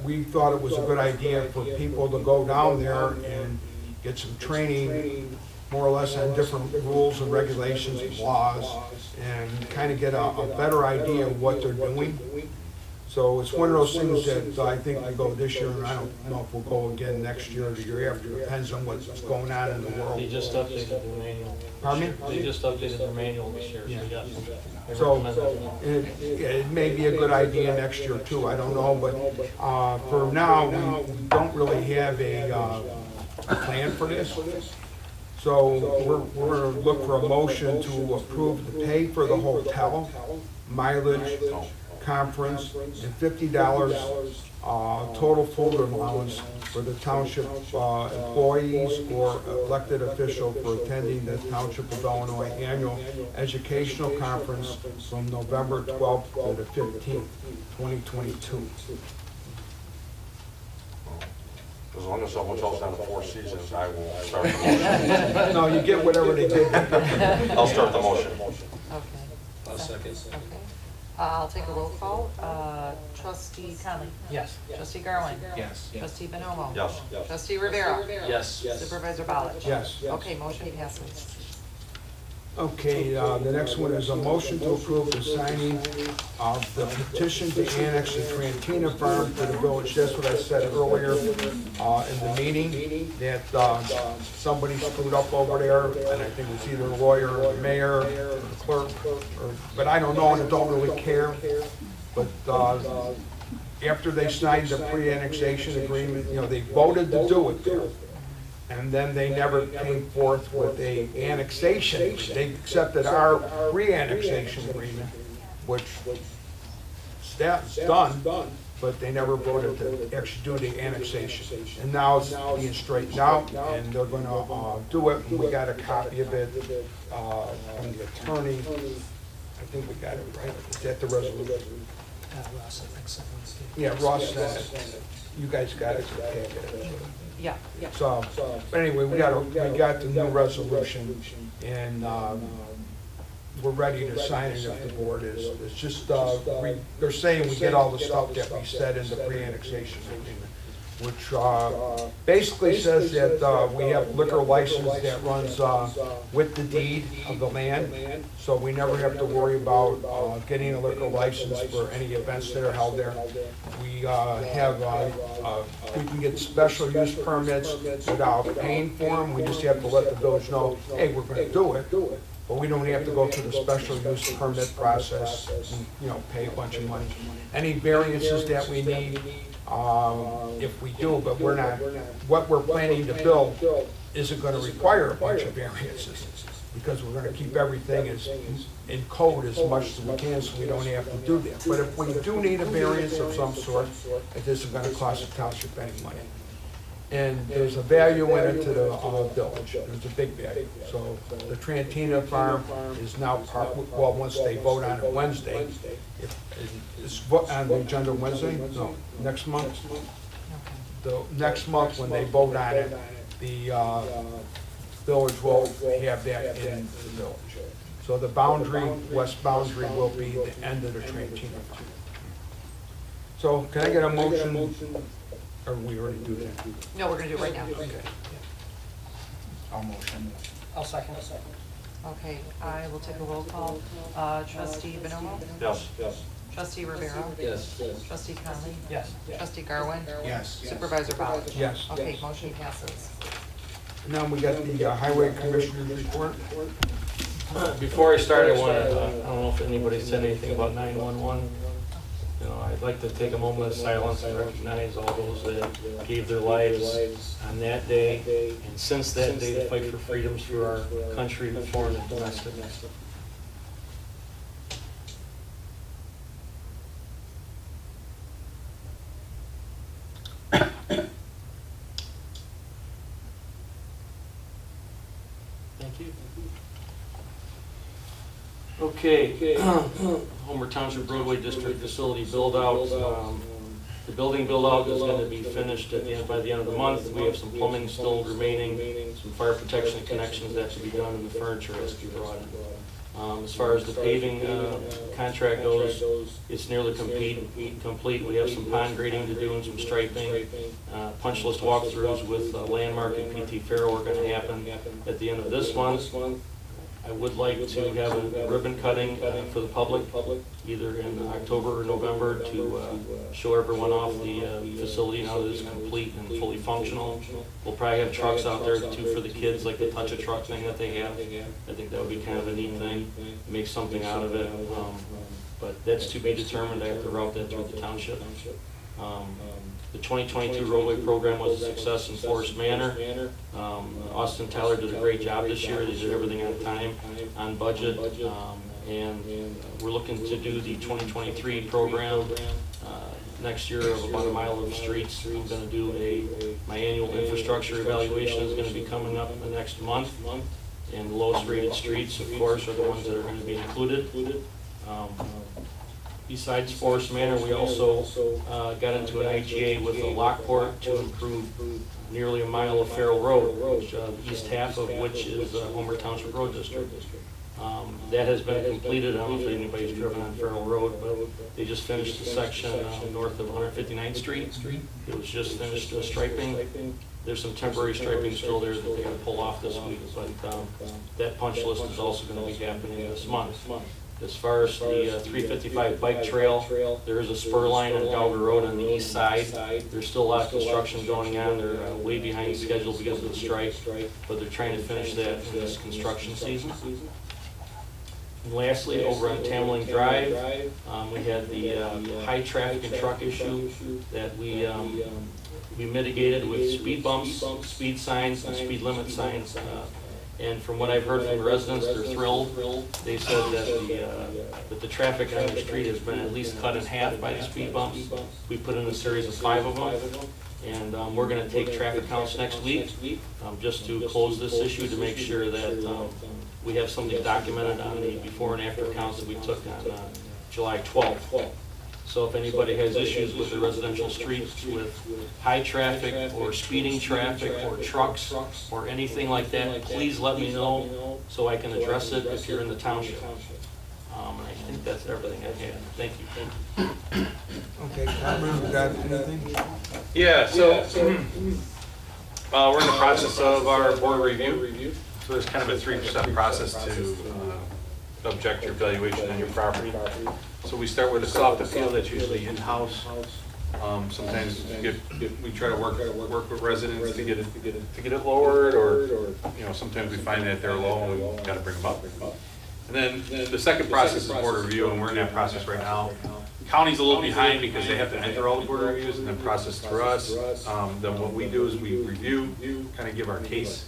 we thought it was a good idea for people to go down there and get some training, more or less on different rules and regulations and laws, and kind of get a better idea of what they're doing. So it's one of those things that I think we go this year, and I don't know if we'll go again next year or the year after. Depends on what's going on in the world. They just updated their manual. Pardon me? They just updated their manual this year, so yes. I So recommend it. it may be a good idea next year too, I don't know, but for now, we don't really have a plan for this. So we're gonna look for a motion to approve the pay for the hotel, mileage, conference, and $50 total food allowance for the township employees or elected official for attending the Township of Illinois Annual Educational Conference from November 12th to the 15th, 2022. As long as someone else on the Four Seasons, I will start the motion. No, you get whatever they give you. I'll start the motion. Okay. I'll second. Okay. I'll take a roll call. Trustee Conley. Yes. Trustee Garwin. Yes. Trustee Bonomo. Yes. Trustee Rivera. Yes. Supervisor Ballich. Yes. Okay, motion passes. Okay, the next one is a motion to approve the signing of the petition to annex the Trantina Farm to the village. That's what I said earlier in the meeting, that somebody screwed up over there, and I think it was either a lawyer or the mayor or the clerk, but I don't know, and I don't really care. But after they signed the pre-annexation agreement, you know, they voted to do it there. And then they never came forth with a annexation. They accepted our pre-annexation agreement, which staff's done, but they never voted to actually do the annexation. And now it's being straightened out, and they're gonna do it, and we got a copy of it from the attorney. I think we got it right. Is that the resolution? Ross, I think someone's. Yeah, Ross said it. You guys got it, okay. Yeah. So, but anyway, we got the new resolution, and we're ready to sign it if the board is. It's just, they're saying we get all the stuff that we said in the pre-annexation agreement, which basically says that we have liquor license that runs with the deed of the land, so we never have to worry about getting a liquor license for any events that are held there. We we can get special use permits without paying for them. We just have to let the village know, hey, we're gonna do it, but we don't have to go through the special use permit process and, you know, pay a bunch of money. Any variances that we need, if we do, but we're not, what we're planning to build isn't gonna require a bunch of variances, because we're gonna keep everything as in code as much as we can, so we don't have to do that. But if we do need a variance of some sort, it isn't gonna cost the township any money. And there's a value in it to the village, there's a big value. So the Trantina Farm is now part, well, once they vote on it Wednesday, it's on the agenda Wednesday, no, next month. The next month, when they vote on it, the village will have that in the village. So the boundary, west boundary will be the end of the Trantina Farm. So can I get a motion, or we already do that? No, we're gonna do it right now. Okay. I'll motion. I'll second. Okay, I will take a roll call. Trustee Bonomo? Yes. Trustee Rivera? Yes. Trustee Conley? Yes. Trustee Garwin? Yes. Supervisor Ballich? Yes. Okay, motion passes. Now we got the highway commissioner's report. Before I start, I want to, I don't know if anybody said anything about 911. You know, I'd like to take a moment of silence and recognize all those that gave their lives on that day, and since that day to fight for freedoms for our country, foreign and domestic. Thank you. Okay, Homer Township Roadway District Facility build-out. The building build-out is going to be finished by the end of the month. We have some plumbing still remaining, some fire protection connections that have to be done, and the furniture has to be brought in. As far as the paving contract goes, it's nearly complete. We have some pond grading to do and some striping. Punch list walkthroughs with Landmark and PT Farrow are going to happen at the end of this month. I would like to have a ribbon cutting for the public, either in October or November, to show everyone off the facility now that it's complete and fully functional. We'll probably have trucks out there too for the kids, like the touch a truck thing that they have. I think that would be kind of a neat thing, make something out of it. But that's to be determined. I have to route that through the township. The 2022 roadway program was a success in Forest Manor. Austin Tyler did a great job this year. They did everything on time, on budget, and we're looking to do the 2023 program next year of about a mile of streets. I'm going to do my annual infrastructure evaluation is going to be coming up in the next month, and the lowest rated streets, of course, are the ones that are going to be included. Besides Forest Manor, we also got into an IGA with a Lockport to improve nearly a mile of Farrell Road, which, the east half of which is Homer Township Road District. That has been completed. I don't know if anybody's driven on Farrell Road, but they just finished the section north of 159th Street. It was just finished striping. There's some temporary striping still there that they got to pull off this week, but that punch list is also going to be happening this month. As far as the 355 bike trail, there is a spur line on Gauger Road on the east side. There's still a lot of construction going on. They're way behind schedule because of the strike, but they're trying to finish that in this construction season. And lastly, over on Tamerlane Drive, we had the high traffic and truck issue that we mitigated with speed bumps, speed signs, and speed limit signs. And from what I've heard from the residents, they're thrilled. They said that the traffic on the street has been at least cut in half by the speed bumps. We put in a series of 5 of them, and we're going to take traffic counts next week just to close this issue, to make sure that we have something documented on the before and after counts that we took on July 12th. So if anybody has issues with the residential streets with high traffic or speeding traffic or trucks or anything like that, please let me know so I can address it if you're in the township. And I think that's everything I have. Thank you. Okay, Cameron, you got anything? Yeah, so we're in the process of our board review. So there's kind of a 3% process to object your valuation on your property. So we start with a soft appeal that's usually in-house. Sometimes we try to work with residents to get it lowered, or sometimes we find that they're low and we got to bring them up. And then the second process is board review, and we're in that process right now. County's a little behind because they have to enter all the board reviews and then process through us. Then what we do is we review, kind of give our case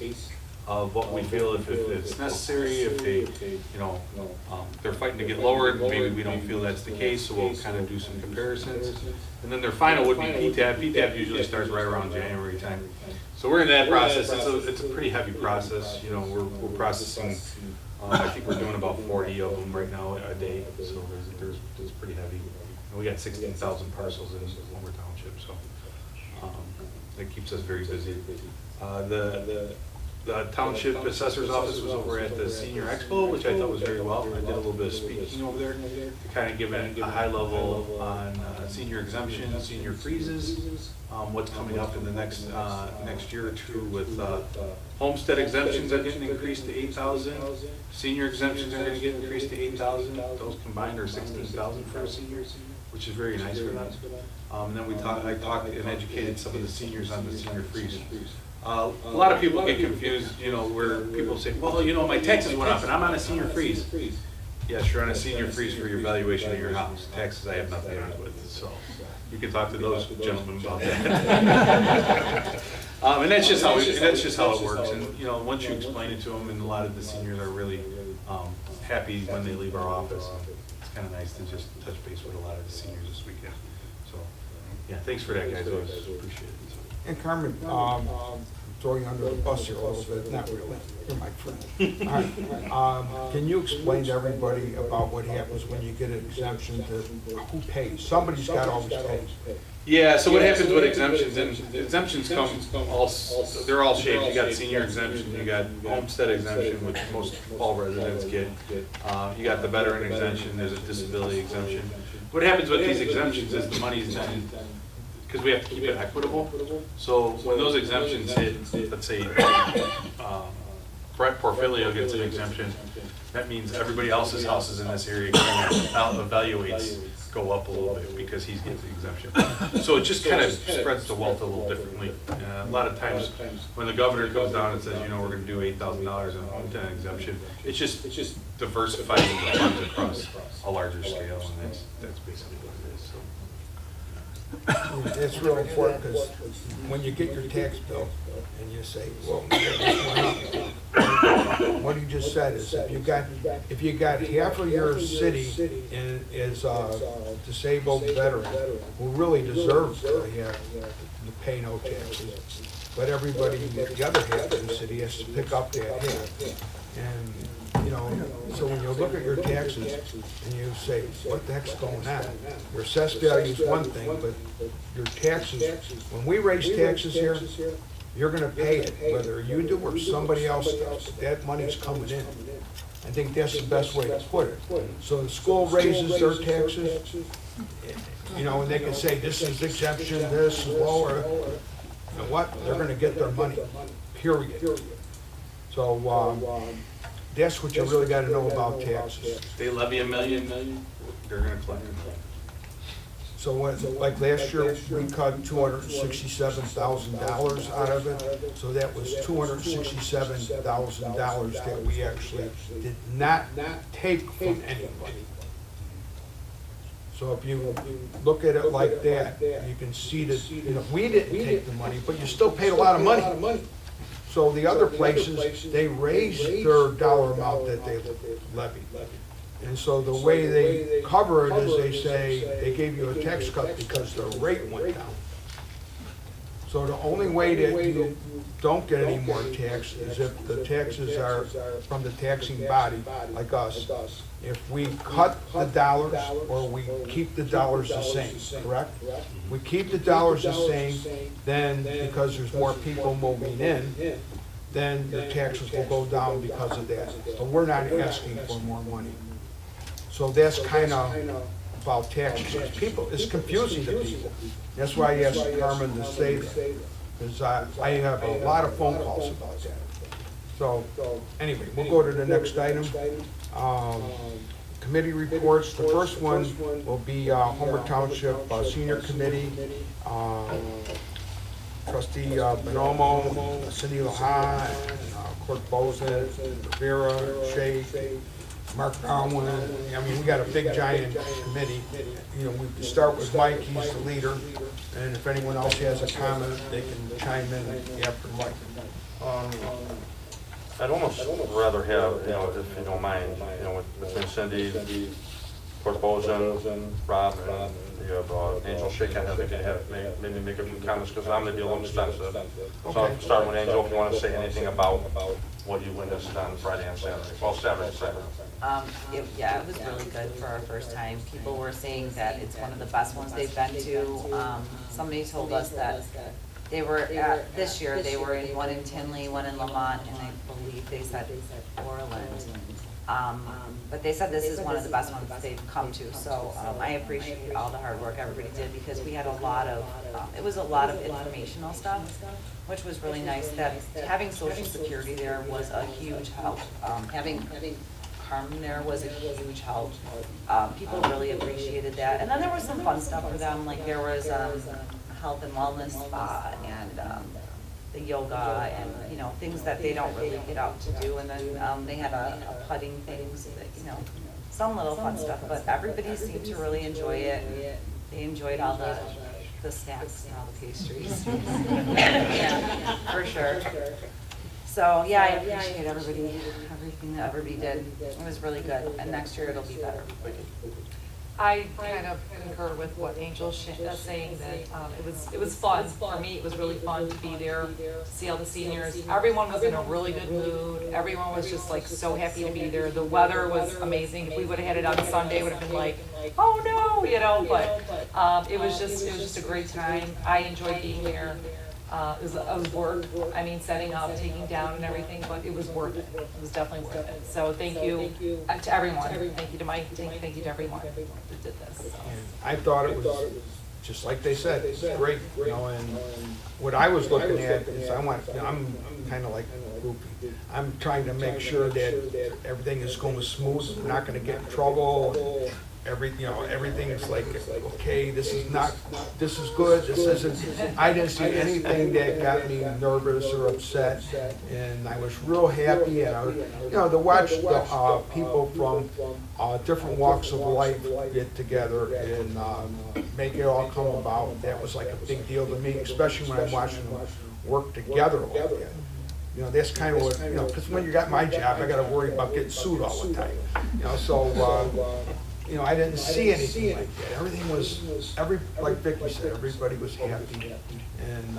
of what we feel if it's necessary, if they, they're fighting to get lowered, maybe we don't feel that's the case, so we'll kind of do some comparisons. And then their final would be PTAP. PTAP usually starts right around January time. So we're in that process. It's a pretty heavy process. We're processing, I think we're doing about 40 of them right now a day, so it's pretty heavy. And we got 16,000 parcels in Homer Township, so that keeps us very busy. The Township Assessor's Office was over at the Senior Expo, which I thought was very well. I did a little bit of speaking over there to kind of give a high level on senior exemptions, senior freezes, what's coming up in the next year or two with homestead exemptions are getting increased to 8,000. Senior exemptions are going to get increased to 8,000. Those combined are 16,000 for seniors, which is very nice for them. And then I talked and educated some of the seniors on the senior freeze. A lot of people get confused, where people say, well, my taxes went up and I'm on a senior freeze. Yes, you're on a senior freeze for your valuation of your house. Taxes I have nothing to do with, so you can talk to those gentlemen about that. And that's just how it works. And once you explain it to them, and a lot of the seniors are really happy when they leave our office. It's kind of nice to just touch base with a lot of the seniors this weekend. So, yeah, thanks for that, guys. I always appreciate it. And Carmen, throw you under the bus here a little bit, not really, you're my friend. All right, can you explain to everybody about what happens when you get an exemption to, who pays? Somebody's got to always pay. Yeah, so what happens with exemptions, and exemptions come all, they're all shaped. You got senior exemption, you got homestead exemption, which most all residents get. You got the veteran exemption, there's a disability exemption. What happens with these exemptions is the money's then, because we have to keep it equitable. So when those exemptions hit, let's say Brett Porfilio gets an exemption, that means everybody else's houses in this area evaluates go up a little bit because he's getting the exemption. So it just kind of spreads the wealth a little differently. A lot of times when the governor comes down and says, you know, we're going to do $8,000 in a homestead exemption, it's just diversifying the funds across a larger scale, and that's basically what it is. So. It's real important because when you get your tax bill and you say, well, this went up. What you just said is if you got half of your city is disabled veteran who really deserves to pay no taxes, but everybody, the other half of the city has to pick up that half. And you know, so when you look at your taxes and you say, what the heck's going on? Your assessed value is one thing, but your taxes, when we raise taxes here, you're gonna pay it, whether you do or somebody else does. That money's coming in. I think that's the best way to put it. So the school raises their taxes, you know, and they can say, this is exemption, this is lower. You know what? They're gonna get their money, period. So, that's what you really gotta know about taxes. They levy $1 million, they're going to collect it. So like last year, we cut $267,000 out of it, so that was $267,000 that we actually did not take from anybody. So if you look at it like that, you can see that, you know, we didn't take the money, but you still paid a lot of money. So the other places, they raised their dollar amount that they levied. And so the way they cover it is they say, they gave you a tax cut because the rate went down. So the only way that you don't get any more tax is if the taxes are from the taxing body, like us. If we cut the dollars or we keep the dollars the same, correct? We keep the dollars the same, then because there's more people moving in, then your taxes will go down because of that. But we're not asking for more money. So that's kind of about taxes. People, it's confusing to people. That's why I asked Carmen to say that, because I have a lot of phone calls about that. So anyway, we'll go to the next item. Committee reports. The first one will be Homer Township Senior Committee. Trustee Bonomo, Cindy Laha, Clerk Bozen, Rivera, Shea, Mark Alwyn. I mean, we got a big giant committee. You know, we start with Mike, he's the leader, and if anyone else has a comment, they can chime in after Mike. I'd almost rather have, you know, if you don't mind, you know, between Cindy, Clerk Bozen, Rob, and you have Angel Shake, I think they have maybe make a few comments because I'm going to be a little expensive. So I'll start with Angel if you want to say anything about what you witnessed on Friday and Saturday. Well, Saturday. Yeah, it was really good for our first time. People were saying that it's one of the best ones they've been to. Somebody told us that they were this year, they were in one in Tinley, one in Lamont, and I believe they said Orland. But they said this is one of the best ones they've come to. So I appreciate all the hard work everybody did because we had a lot of, it was a lot of informational stuff, which was really nice. That having Social Security there was a huge help. Having Carmen there was a huge help. People really appreciated that. And then there was some fun stuff for them, like there was health and wellness spa and the yoga and, you know, things that they don't really get out to do. And then they had a putting thing, so that, you know, some little fun stuff, but everybody seemed to really enjoy it. They enjoyed all the snacks and all the pastries. Yeah, for sure. So yeah, I appreciate everything that everybody did. It was really good, and next year it'll be better. I kind of concur with what Angel's saying, that it was fun. For me, it was really fun to be there, see all the seniors. Everyone was in a really good mood. Everyone was just like so happy to be there. The weather was amazing. If we would have had it on Sunday, it would have been like, oh no, you know, but it was just a great time. I enjoyed being there. It was work, I mean, setting up, taking down and everything, but it was worth it. It was definitely worth it. So thank you to everyone. Thank you to Mike, thank you to everyone that did this. So. I thought it was, just like they said, it's great, you know, and what I was looking at is I'm kind of like groupie. I'm trying to make sure that everything is going smooth, I'm not gonna get in trouble. Everything is like, okay, this is good, this isn't, I didn't see anything that got me nervous or upset, and I was real happy, and to watch the people from different walks of life get together and make it all come about, that was like a big deal to me, especially when I'm watching them work together all again. You know, that's kind of what, because when you got my job, I got to worry about getting sued all the time, I didn't see anything like that. Everything was, like Vicki said, everybody was happy. And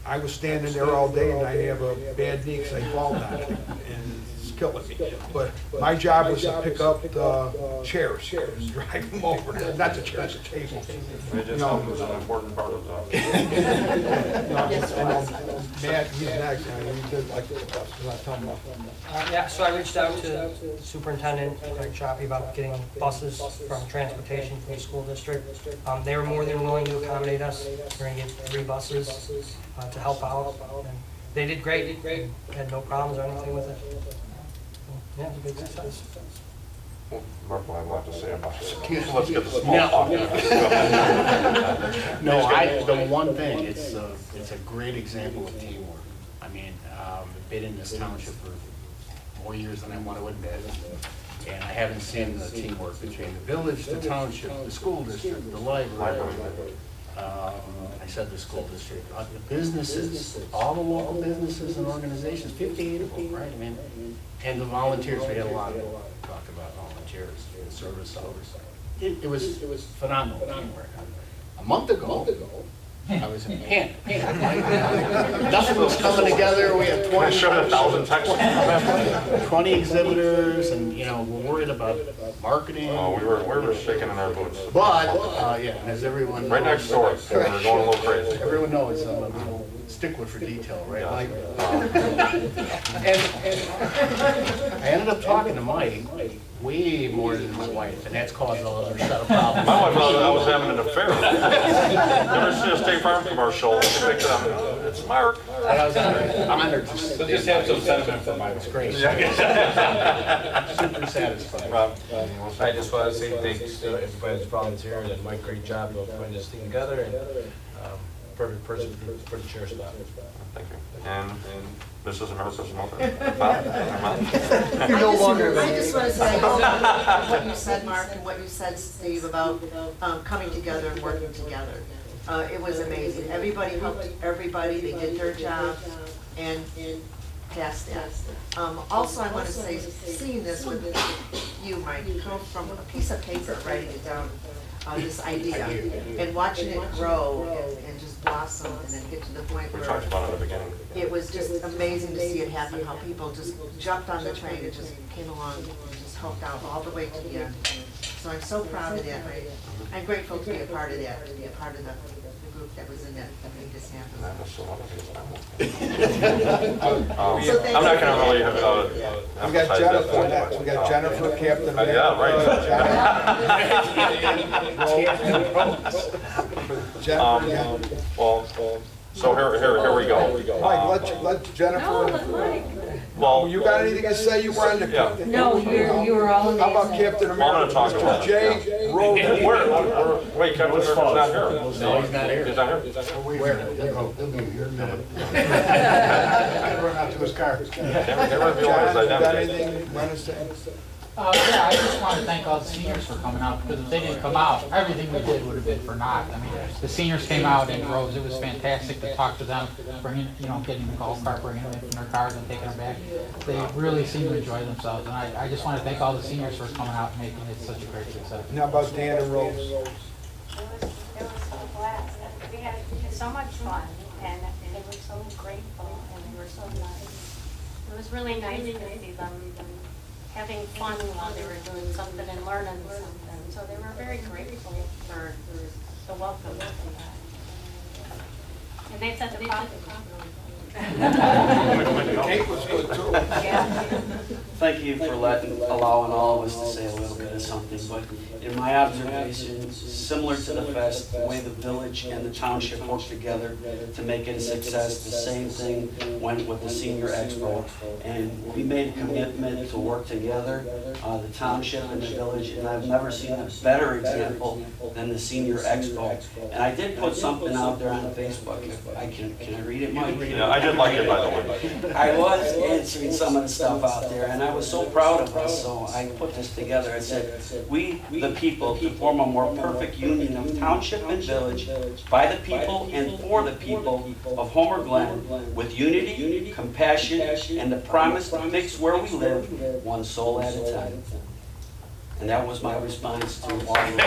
I was standing there all day and I have a bad knee because I fall down and it's killing me. But my job was to pick up the chairs and drive them over there. Not the chairs, the tables. It just was an important part of that. Matt, he's next. He did like, tell him about. Yeah, so I reached out to Superintendent Greg Choppy about getting buses from transportation from the school district. They were more than willing to accommodate us. We're going to get 3 buses to help out. And they did great. Had no problems or anything with it. Yeah, it was a big success. Well, Mark will have a lot to say about it. Let's get the small talk. No, the one thing, it's a great example of teamwork. I mean, I've been in this township for more years than I want to admit, and I haven't seen the teamwork between the village, the township, the school district, the library. I said the school district, the businesses, all the local businesses and organizations, 58 of them, right? I mean, and the volunteers, we had a lot of talk about volunteers, service hours. It was phenomenal teamwork. A month ago, I was in panic. Nothing was coming together. We had 20 exhibitors, and we're worried about marketing. Oh, we were shaking in our boots. But as everyone knows, right next door, we were going a little crazy. Everyone knows I'm a little stickler for detail, right? Yeah. And I ended up talking to Mike way more than his wife, and that's caused all other set of problems. My wife thought I was having an affair. Never see a State Farm commercial. It's Mark. I'm honored. So just have some sentiment for Mike's great. Super satisfied. Rob, I just want to say thanks to everybody that's volunteered and Mike, great job of putting this thing together, and perfect person for the chair spot. Thank you. And Mrs. America's mother. I just want to say, what you said, Mark, and what you said, Steve, about coming together and working together. It was amazing. Everybody helped everybody. They did their job and passed that. Also, I want to say, seeing this with you, Mike, you come from a piece of paper, writing it down, this idea, and watching it grow and just blossom and then get to the point We where talked about it at the beginning. it was just amazing to see it happen, how people just jumped on the train and just came along and just helped out all the way to the end. So I'm so proud of that. I'm grateful to be a part of that, to be a part of the group that was in that made this happen. That was so obvious. I'm not going to really We got emphasize Jennifer this. next. We got Jennifer, Captain. Yeah, right. Jennifer, yeah. Well, so here we go. Mike, let Jennifer. Well, You got anything to say? You were on the. Yeah. No, you were all How about amazing. Captain Well, I'm America? gonna talk about Mr. it, J. Rhodes. Wait, Captain America's not here. No, he's not here. He's not here. Where? He'll be here in a minute. I run out to his car. Can't reveal his John, you got identity. anything you want to say? Yeah, I just want to thank all the seniors for coming out, because if they didn't come out, everything we did would have been for naught. I mean, the seniors came out in droves. It was fantastic to talk to them, bringing, getting the golf cart, bringing them in from their cars and taking them back. They really seemed to enjoy themselves, and I just want to thank all the seniors for coming out and making it such a great success. Now about Dan and Rose. It was a blast. We had so much fun, and they were so grateful, and they were so nice. It was really nice to see them having fun while they were doing something and learning something. So they were very grateful for the welcome. And they said the coffee The cake was good too. Thank you for allowing all of us to say a little bit of something, but in my observation, similar to the fest, the way the village and the township worked together to make it a success, the same thing went with the Senior Expo. And we made a commitment to work together, the township and the village, and I've never seen a better example than the Senior Expo. And I did put something out there on Facebook. Can I read it, Mike? Yeah, I did like it, by the way. I was answering some of the stuff out there, and I was so proud of us, so I put this together. I said, we, the people, to form a more perfect union of township and village, by the people and for the people of Homer Glen, with unity, compassion, and the promise to fix where we live, one soul at a time. And that was my response to all of you.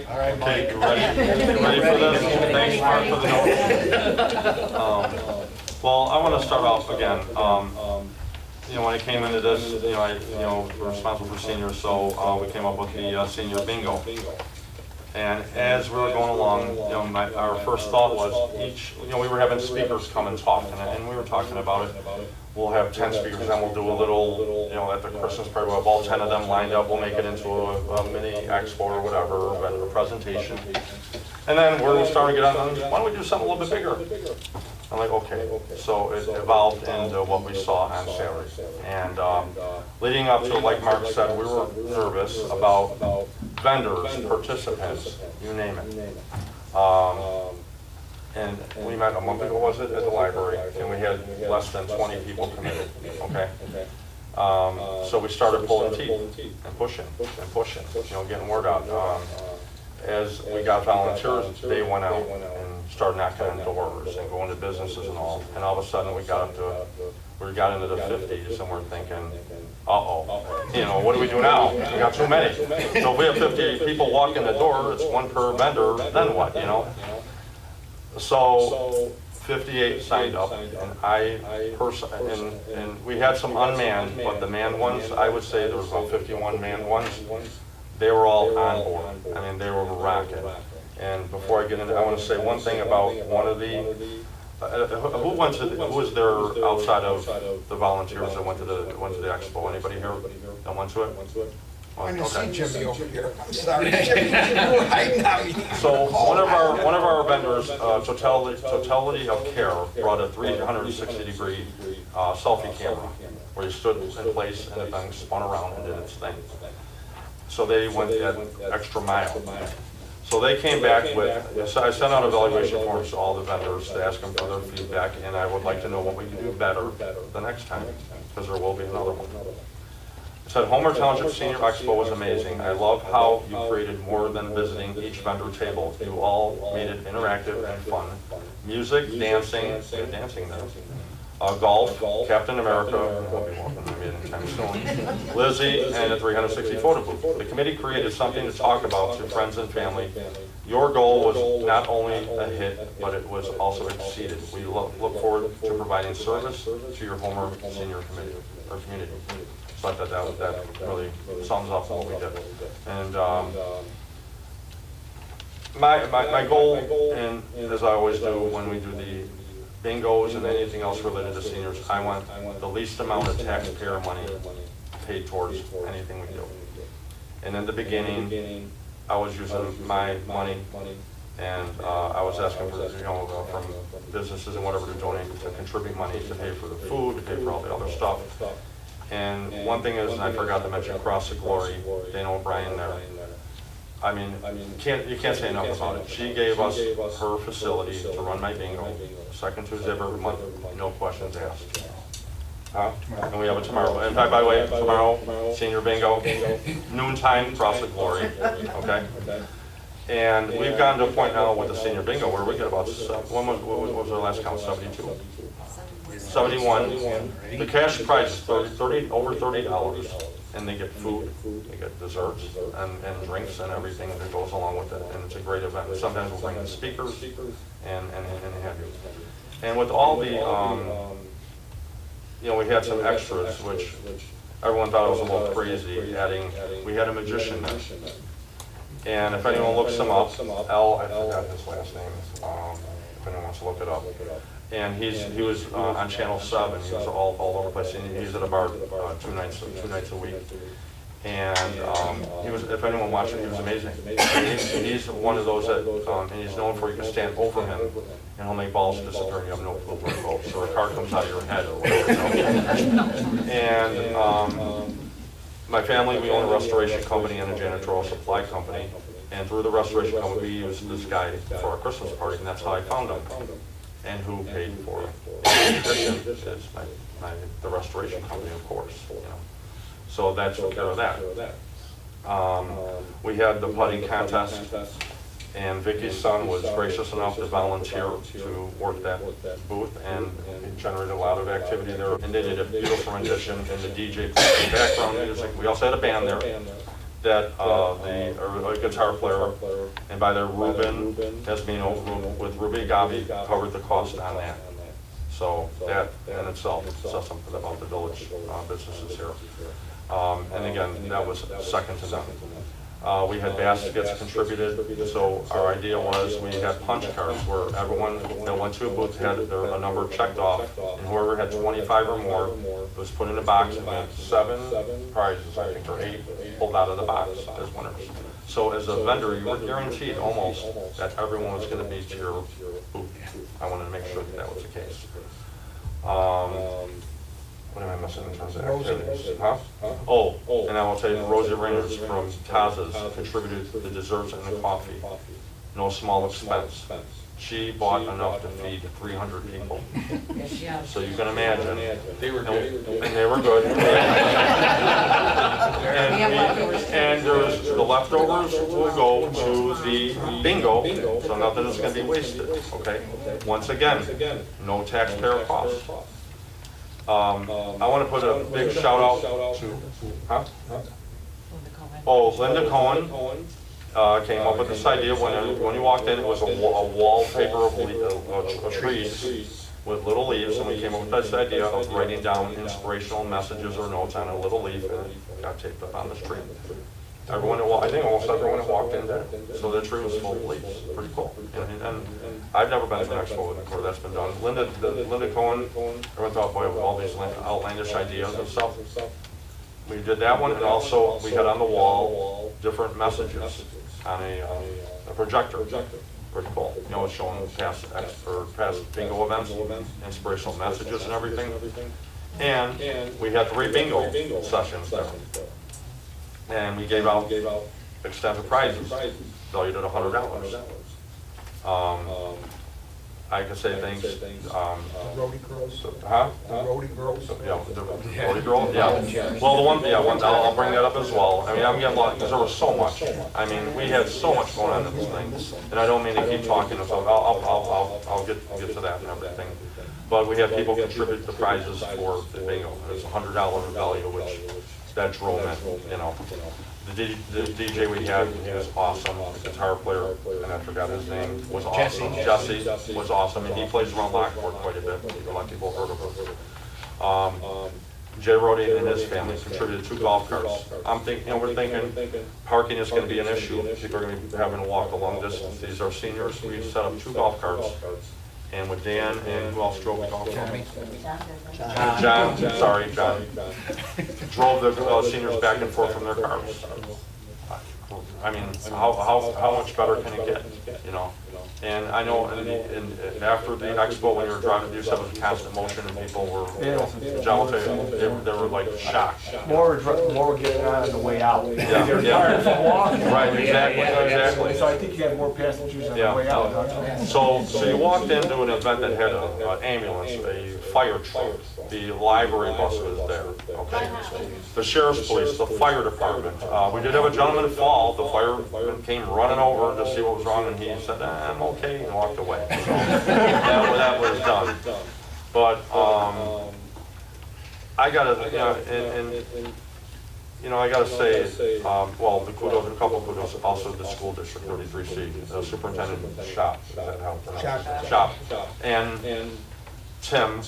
All right, Okay, Mike. you ready for this? Thanks, Mark, for the note. Well, I want to start off again. When I came into this, we're responsible for seniors, so we came up with the senior bingo. And as we were going along, our first thought was we were having speakers come and talk, and we were talking about it. We'll have 10 speakers, and we'll do a little, at the Christmas party, we'll have all 10 of them lined up. We'll make it into a mini expo or whatever, a presentation. And then we started to get on, why don't we do something a little bit bigger? I'm like, okay. So it evolved into what we saw on Saturday. And leading up to it, like Mark said, we were nervous about vendors, participants, you name it. And we met a month ago, was it, at the library, and we had less than 20 people committed, okay? So we started pulling teeth and pushing, getting word out. As we got volunteers, they went out and started knocking on doors and going to businesses and all. And all of a sudden, we got into the 50s, and we're thinking, uh-oh, what do we do now? We got too many. So if we have 50 people walk in the door, it's one per vendor, then what, So 58 signed up, and and we had some unmanned, but the manned ones, I would say there was about 51 manned ones. They were all on board. I mean, they were rocking. And before I get into, I want to say one thing about one of the. Who was there outside of the volunteers that went to the expo? Anybody here that went to it? I didn't see Jimmy over here. I'm sorry, Jimmy. You were hiding on me. So one of our vendors, Totality of Care, brought a 360-degree selfie camera where he stood in place and the thing spun around and did its thing. So they went that extra mile. So they came back with, I sent out evaluation forms to all the vendors to ask them for their feedback, and I would like to know what we can do better the next time, because there will be another one. It said, Homer Township Senior Expo was amazing. I love how you created more than visiting each vendor table. You all made it interactive and fun. Music, dancing, golf, Captain America, won't be walking me anytime soon, Lizzie, and a 360 photo booth. The committee created something to talk about to friends and family. Your goal was not only a hit, but it was also exceeded. We look forward to providing service to your Homer Senior community. So I thought that really sums up what we did. And my goal, and as I always do when we do the bingos and anything else related to seniors, I want the least amount of taxpayer money paid towards anything we do. And in the beginning, I was using my money, and I was asking for, from businesses and whatever to donate, to contribute money to pay for the food, to pay for all the other stuff. And one thing is, and I forgot to mention Cross of Glory, Dana O'Brien there. I mean, you can't say enough about it. She gave us her facility to run my bingo, second Tuesday of every month, no questions asked. And we have it tomorrow. In fact, by the way, tomorrow, senior bingo, noontime across the glory, okay? And we've gotten to a point now with the senior bingo where we get about, what was our last count, 72? 71. The cash prize is over $30, and they get food, they get desserts, and drinks and everything that goes along with it, and it's a great event. Sometimes we'll bring in speakers and have you. And with all the, we had some extras, which everyone thought was a little crazy, we had a magician there. And if anyone looks him up, I forgot his last name, if anyone wants to look it up. And he was on Channel 7, he was all over the place, and he's at a bar 2 nights a week. And he was, if anyone watched it, he was amazing. He's one of those that, and he's known for you can stand over him, and he'll make balls disappear, and you have no clue where it goes. So a card comes out of your head or whatever. And my family, we own a restoration company and a janitorial supply company. And through the restoration company, we used this guy for our Christmas party, and that's how I found him. And who paid for it. In addition, is the restoration company, of course. So that took care of that. We had the putting contest, and Vicky's son was gracious enough to volunteer to work that booth, and it generated a lot of activity there. And they did a beautiful rendition, and the DJ played the background music. We also had a band there that a guitar player, and by their Ruben Esmino with Ruby Gavi covered the cost on that. So that in itself says something about the village businesses here. And again, that was second to none. We had baskets contributed, so our idea was we had punch cards where everyone that went to a booth had a number checked off, and whoever had 25 or more was put in a box, and we had 7 prizes, I think, or 8, pulled out of the box as winners. So as a vendor, you were guaranteed almost that everyone was going to be to your booth. I wanted to make sure that that was the case. What am I missing in terms of activities? Huh? Oh, and I will tell you, Rosie Reynolds from Taz's contributed the desserts and the coffee. No small expense. She bought enough to feed 300 people. So you can imagine. They were good. And they were good. And there's the leftovers will go to the bingo, so nothing is going to be wasted. Okay. Once again, no taxpayer costs. I want to put a big shout out to, Linda Cohen came up with this idea when you walked in. It was a wallpaper of trees with little leaves, and we came up with this idea of writing down inspirational messages or notes on a little leaf, and it got taped up on the tree. I think almost everyone that walked in did. So the tree was full of leaves. Pretty cool. And I've never been to an expo where that's been done. Linda Cohen, everyone thought, boy, with all these outlandish ideas and stuff. We did that one, and also we had on the wall different messages on a projector. Pretty cool. It's showing past bingo events, inspirational messages and everything. And we had 3 bingo sessions there. And we gave out extensive prizes valued at $100. I can say things. Roadie girls. Huh? The roadie girls. Yeah, the roadie girl. Yeah. Well, I'll bring that up as well. I mean, I'm getting a lot because there was so much. I mean, we had so much going on in this thing, and I don't mean to keep talking. So I'll get to that and everything. But we had people contribute the prizes for the bingo. It was $100 value, which that drove it. The DJ we had, he was awesome. The guitar player, and I forgot his name, was awesome. Jesse was awesome, and he plays around Lockport quite a bit. A lot of people have heard of him. Jay Rody and his family contributed 2 golf carts. We're thinking parking is going to be an issue. People are going to be having to walk a long distance. These are seniors. We set up 2 golf carts. And with Dan and who else drove the golf cart? John. Drove the seniors back and forth from their cars. I mean, how much better can it get? And I know, and after the expo, when you were driving, you said it was constant motion, and people were, you know, John will tell you, they were like shocked. More were getting on the way out. Yeah, They're yeah. tired from walking. Right, exactly. So I think you have more passengers on the way out, don't you? So you walked into an event that had an ambulance, a fire truck, the library bus was there, okay? The sheriff's police, the fire department. We did have a gentleman fall, the fireman came running over to see what was wrong, and he said, I'm okay, and walked away. So that was done. But, I gotta, I gotta say, well, the kudos, a couple of kudos, also the school district 33C, the superintendent shop, is that how it's pronounced? Shop. And Tim,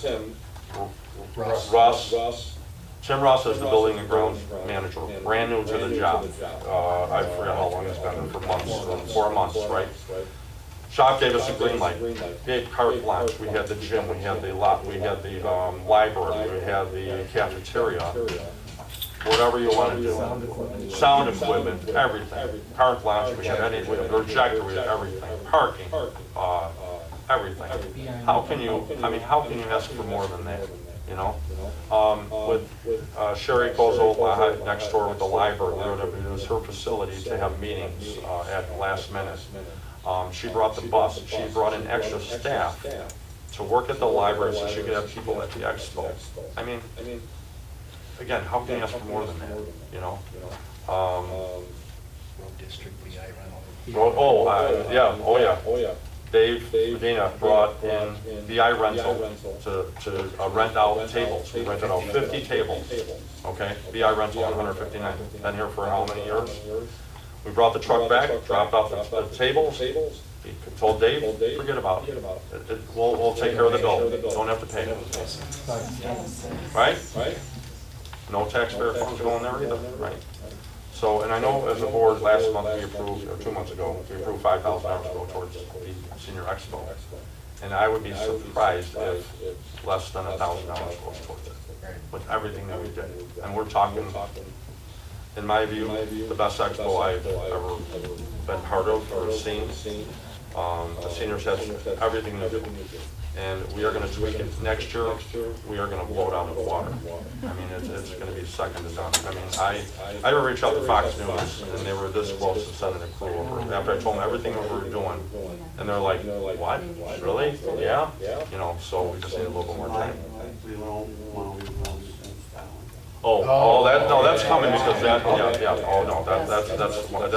Russ. Tim Russ is the building and grounds manager, brand new to the job. I forget how long he's been there, for months, 4 months, right? Shop gave us a green light, gave carte blanche. We had the gym, we had the library, we had the cafeteria, whatever you want to do. Sound equipment, everything. Carte blanche, we had a projector, we had everything. Parking, everything. How can you ask for more than that, you know? With Sherry Kozel next door with the library, it was her facility to have meetings at the last minute. She brought the bus, she brought in extra staff to work at the library so she could have people at the expo. I mean, again, how can you ask for more than that, you know? Yeah. Dave Medina brought in BI rental to rent out tables. We rented out 50 tables, okay? BI rental on 159, been here for how many years? We brought the truck back, dropped off the tables. He told Dave, forget about it. We'll take care of the bill. Don't have to pay it. Right? No taxpayer funds going there either, right? So, and I know as a board, last month we approved, or 2 months ago, we approved $5,000 to go towards the senior expo. And I would be surprised if less than $1,000 goes towards it, with everything that we did. And we're talking, in my view, the best expo I've ever been part of or seen. The seniors had everything to do. And we are going to tweak it next year. We are going to blow it out of the water. I mean, it's going to be second to none. I mean, I reached out to Fox News, and they were this close to sending a crew over. After I told them everything we were doing, and they're like, "What? Really? Yeah?" You know. So we just need a little bit more time. That's coming because that, yeah. Oh no, that's on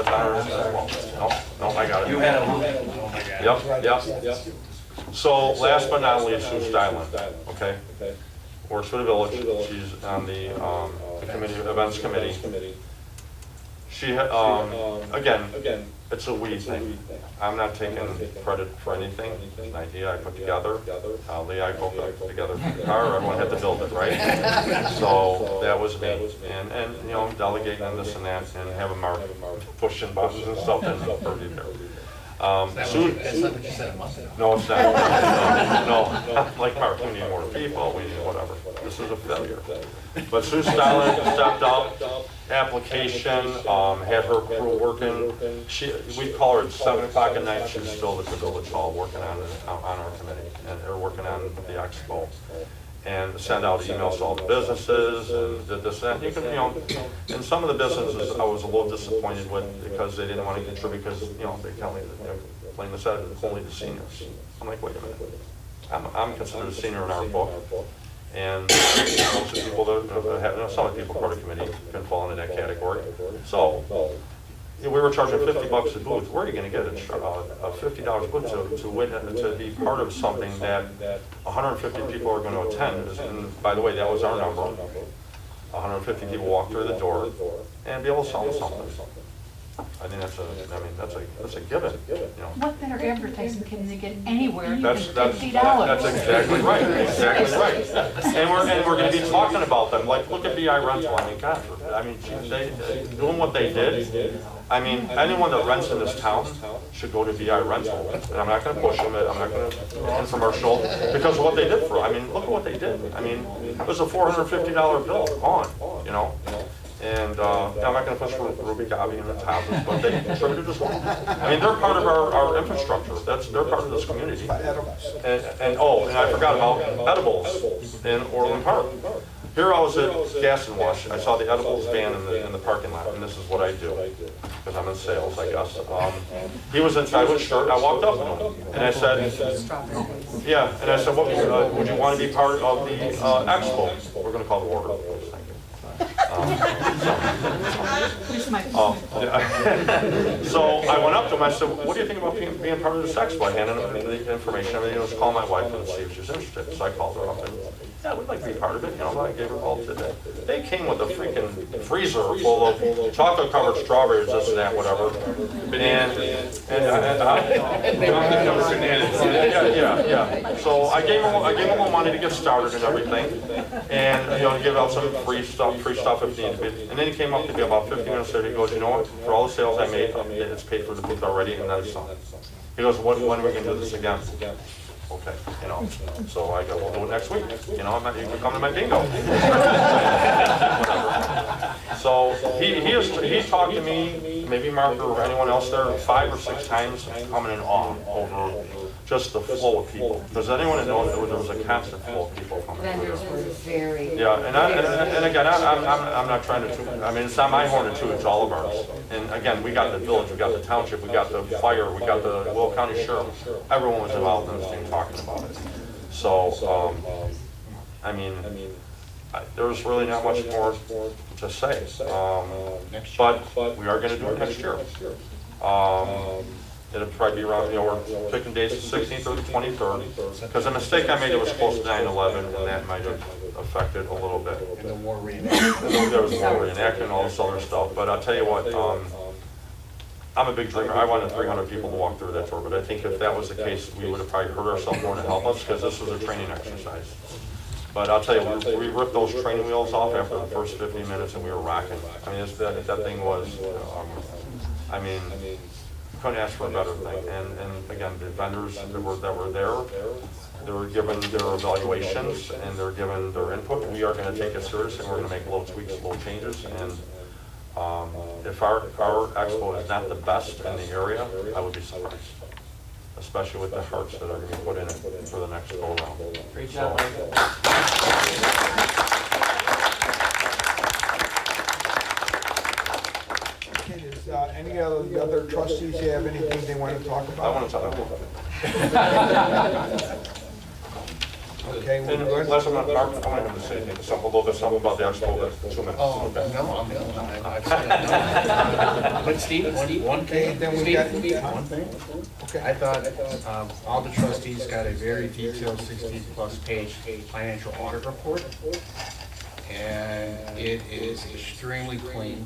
our list as well. No, I got it. You had a Yep. So last but not least, Sue Styland, okay? Works for the village. She's on the committee, events committee. She, again, it's a we thing. I'm not taking credit for anything. It's an idea I put together. Lee, I both put together for the car. Everyone had to build it, right? So that was me. And you know, delegating and this and that, and having Mark pushing buttons and stuff, and pretty there. That's not what you said a month ago. No, it's not. No, like Mark, we need more people, we need whatever. This is a failure. But Sue Styland stepped up, application, had her crew working. We call her at 7 o'clock at night, she's still at the village hall working on our committee, and they're working on the expo. And send out emails to all the businesses and did this and that. You can, you know, and some of the businesses I was a little disappointed with because they didn't want to contribute because, you know, they tell me that they're plain and said it's only the seniors. I'm like, wait a minute. I'm considered a senior in our book. And most of the people that have, you know, some of the people part of the committee can fall into that category. So we were charging $50 a booth. Where are you going to get a $50 booth to be part of something that 150 people are going to attend? And by the way, that was our number. 150 people walk through the door and be able to sell something. I think that's a given. You know. What better advertising can they get anywhere than That's $50? That's exactly right. Exactly right. And we're going to be talking about them. Like, look at BI Rental. I mean, God, they doing what they did. I mean, anyone that rents in this town should go to BI Rental. And I'm not going to push them. I'm not going to infomercial because of what they did for. I mean, look at what they did. I mean, it was a $450 bill on, you know. And I'm not gonna push Ruby Gabi and the houses, but they contributed as well. I mean, they're part of our infrastructure. They're part of this community. And I forgot about edibles in Orland Park. Here I was at Gas and Wash. I saw the edibles van in the parking lot, and this is what I do, because I'm in sales, I guess. He was inside with a shirt. I walked up to him, and I said, yeah, and I said, what would you want to be part of the expo? We're going to call the order. So I went up to him, I said, what do you think about being part of this expo? I handed him the information, everything. I was calling my wife and see if she was interested. So I called her up and, yeah, we'd like to be part of it. You know, I gave her a call today. They came with a freaking freezer full of chocolate covered strawberries, this and that, whatever. Yeah. So I gave him a little money to get started and everything. And, you know, give out some free stuff if needed be. And then he came up to me about 15 minutes later, he goes, you know what, for all the sales I made, it's paid for the booth already, and then some. He goes, when are we gonna do this again? Okay, you know, so I go, we'll do it next week. You know, you can come to my bingo. So he's talked to me, maybe Mark or anyone else there, 5 or 6 times, coming in awe over just the flow of people. Does anyone know there was a constant flow of people coming through Vendors there? were very. Yeah, and again, I'm not trying to, I mean, it's not my horn to toot, it's all of ours. And again, we got the village, we got the township, we got the fire, we got the Will County Sheriff. Everyone was involved in this thing talking about it. So, I mean, there's really not much more to say. But we are gonna do it next year. It'll probably be around, you know, we're picking dates the 16th or the 23rd. Because the mistake I made, it was close to 9/11, and that might have affected a little bit. And the war reenactment. There was more reenactment and all this other stuff. But I'll tell you what, I'm a big dreamer. I wanted 300 people to walk through that tour, but I think if that was the case, we would have probably hurt ourselves more to help us, because this was a training exercise. But I'll tell you, we ripped those training wheels off after the first 15 minutes, and we were rocking. I mean, that thing was, I mean, couldn't ask for a better thing. And again, the vendors that were there, they were given their evaluations and they're given their input. We are going to take it seriously, and we're going to make little tweaks, little changes. And if our expo is not the best in the area, I would be surprised, especially with the hearts that are going to be put in it for the next go around. Great job. Any of the other trustees have anything they want to talk about? I want to talk about it. Okay, we're And good. last I'm not, Mark, I want him to say something, a little bit something about the expo, but 2 minutes. Oh, Okay. no. But Steve, one Okay, thing, then we got, one thing. okay. I thought all the trustees got a very detailed 60-plus page financial audit report. And it is extremely clean.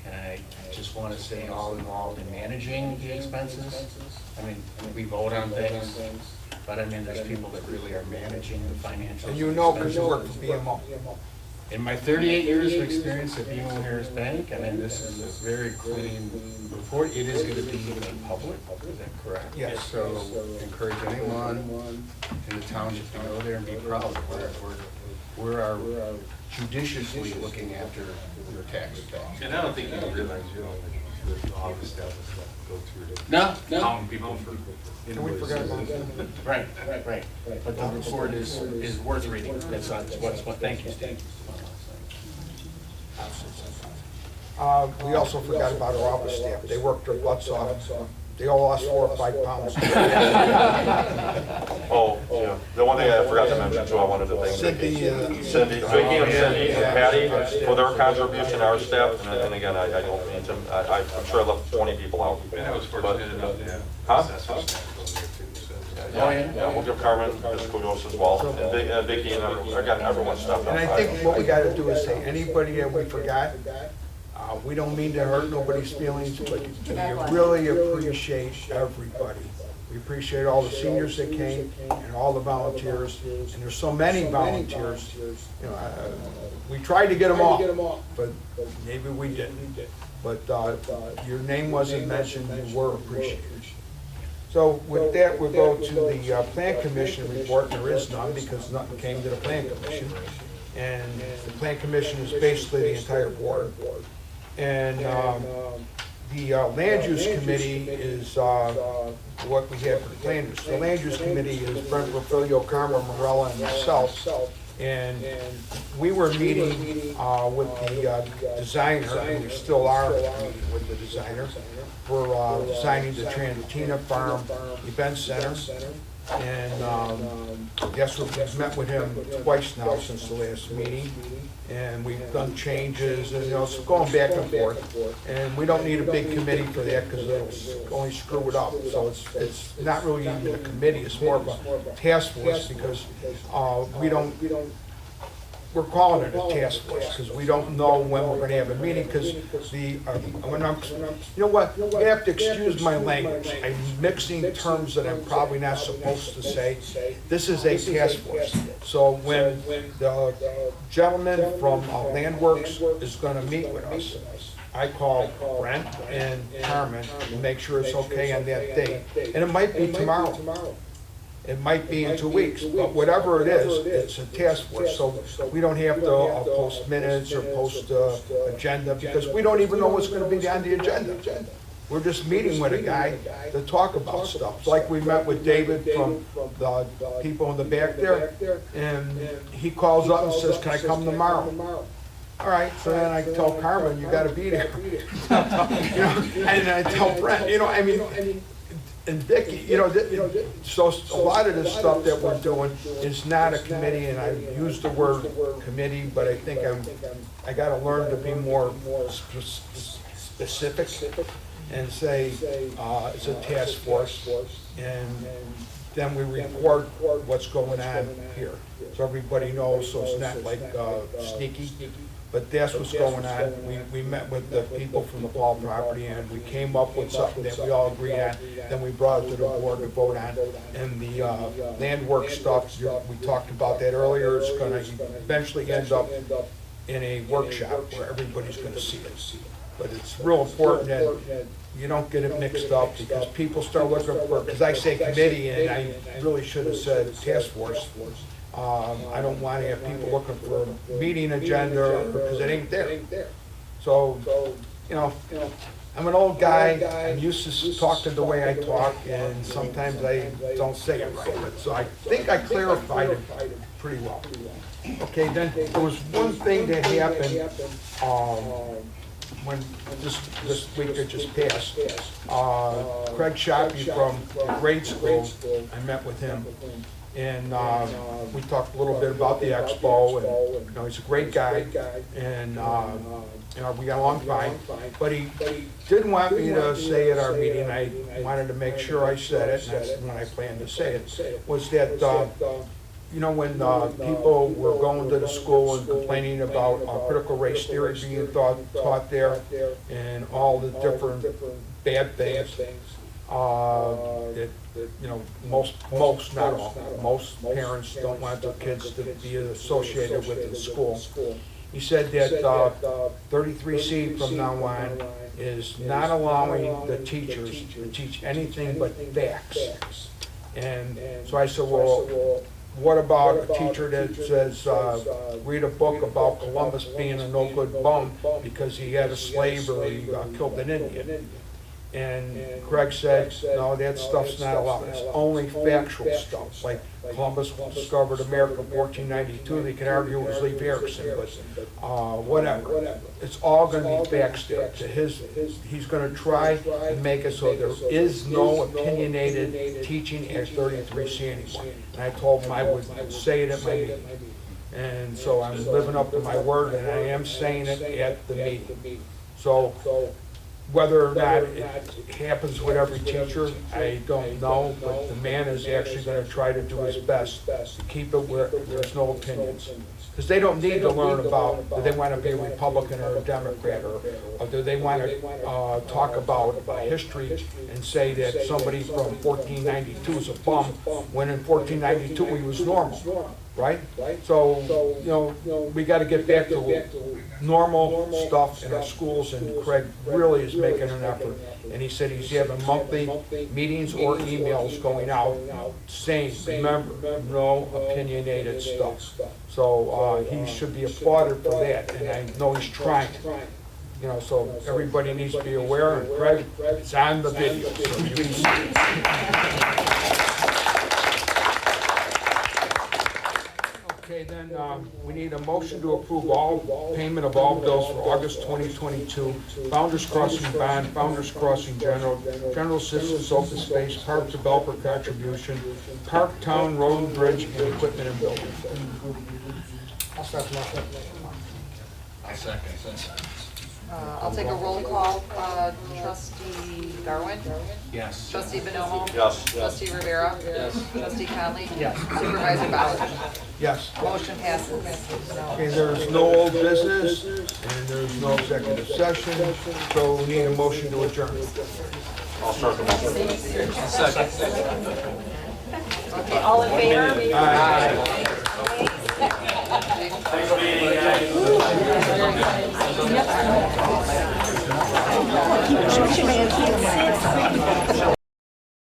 And I just want to say all involved in managing the expenses. I mean, we vote on things, but I mean, there's people that really are managing the financial. And you know, because you work for BMO. In my 38 years of experience at BMO Harris Bank, I mean, this is a very clean report. It is going to be made public, is that correct? Yes. So encourage anyone in the township to go there and be proud. We're judiciously looking after your tax. And I don't think you realize, you know, the office staff go through it. No. Counting people for And we forgot about that. Right. But the report is worth reading. That's what, thank you, Steve. We also forgot about our office staff. They worked their butts off. They all lost 4 or 5 pounds. Oh, yeah. The one thing I forgot to mention too, I wanted to thank Cindy, Vicky and Cindy and Patty for their contribution to our staff. And again, I don't mean to, I'm sure I left 20 people out. And I was fortunate enough, yeah. Huh? That's what I'm saying. Yeah, we'll give Carmen his kudos as well. And Vicky and again, everyone stepped up. And I think what we got to do is say, anybody that we forgot, we don't mean to hurt nobody's feelings, but we really appreciate everybody. We appreciate all the seniors that came and all the volunteers, and there's so many volunteers. You know, we tried to get them all, but maybe we didn't. But your name wasn't mentioned, you were appreciated. So with that, we'll go to the Plan Commission report. There is none because nothing came to the Plan Commission. and the plan commission is basically the entire board. And the land use committee is what we have for the plan use. The land use committee is Brent Refilio, Carmen Morella, and myself. And we were meeting with the designer, and we still are meeting with the designer, for designing the Trantina Farm Event Center. And guess what, we've met with him twice now since the last meeting, and we've done changes, and it's going back and forth. And we don't need a big committee for that because it'll only screw it up. So it's not really even a committee, it's more of a task force, because we're calling it a task force because we don't know when we're going to have a meeting, because you know what, you have to excuse my language. I'm mixing terms that I'm probably not supposed to say. This is a task force. So when the gentleman from Landworks is going to meet with us, I call Brent and Carmen to make sure it's okay on that date. And it might be tomorrow. It might be in 2 weeks, but whatever it is, it's a task force. So we don't have to post minutes or post agenda, because we don't even know what's going to be on the agenda. We're just meeting with a guy to talk about stuff. Like we met with David from the people in the back there, and he calls up and says, "Can I come tomorrow?" All right, so then I tell Carmen, "You got to be there." And I tell Brent, I mean. And Vicki, so a lot of this stuff that we're doing is not a committee, and I use the word committee, but I think I got to learn to be more specific and say it's a task force, and then we report what's going on here, so everybody knows, so it's not like sneaky. But that's what's going on. We met with the people from the Paul property, and we came up with something that we all agreed on. Then we brought it to the board to vote on. And the land work stuff, we talked about that earlier. It's going to eventually end up in a workshop where everybody's going to see it. But it's real important that you don't get it mixed up, because people start looking for, because I say committee, and I really should have said task force. I don't want to have people looking for a meeting agenda, because it ain't there. So, I'm an old guy. I'm used to talking the way I talk, and sometimes I don't say it right. But so I think I clarified it pretty well. Okay, then there was one thing that happened when this week that just passed. Craig Shoppy from grade school, I met with him. And we talked a little bit about the expo, and he's a great guy, and we got along fine. But he didn't want me to say at our meeting, I wanted to make sure I said it, and that's when I planned to say it, was that when people were going to the school and complaining about critical race theory being taught there, and all the different bad things. Most, not all, most parents don't want their kids to be associated with the school. He said that 33C from now on is not allowing the teachers to teach anything but facts. And so I said, well, what about a teacher that says, read a book about Columbus being a no good bum because he had a slave or he killed an Indian? And Craig said, no, that stuff's not allowed. It's only factual stuff. Like Columbus discovered America in 1492. They can argue it was Leif Erikson, but whatever. It's all going to be facts there. He's going to try and make it so there is no opinionated teaching at 33C anymore. And I told him I would say it at my meeting. And so I'm living up to my word, and I am saying it at the meeting. So whether or not it happens with every teacher, I don't know, but the man is actually going to try to do his best to keep it where there's no opinions. Because they don't need to learn about, do they want to be a Republican or a Democrat, or do they want to talk about history and say that somebody from 1492 is a bum, when in 1492 he was normal. right? So, we gotta get back to normal stuff in our schools, and Craig really is making an effort. And he said he's having monthly meetings or emails going out saying, remember, no opinionated stuff. So, he should be applauded for that, and I know he's trying. So everybody needs to be aware, and Craig, it's on the video, so you can see it. Okay, then, we need a motion to approve all payment of all bills for August 2022, Founder's Crossing bond, Founder's Crossing general assistance, open space, park developer contribution, park town, road and bridge, and equipment and building. I'll start the motion. I'll second. I'll take a roll call. Trustee Garwin? Yes. Trustee Bonomo? Yes. Trustee Rivera? Yes. Trustee Conley? Yes. Supervisor Ballard? Yes. Motion passes. Okay, there's no old business, and there's no executive session, so we need a motion to adjourn. I'll start the motion. Okay, all in favor? Aye. Thanks for being here, guys.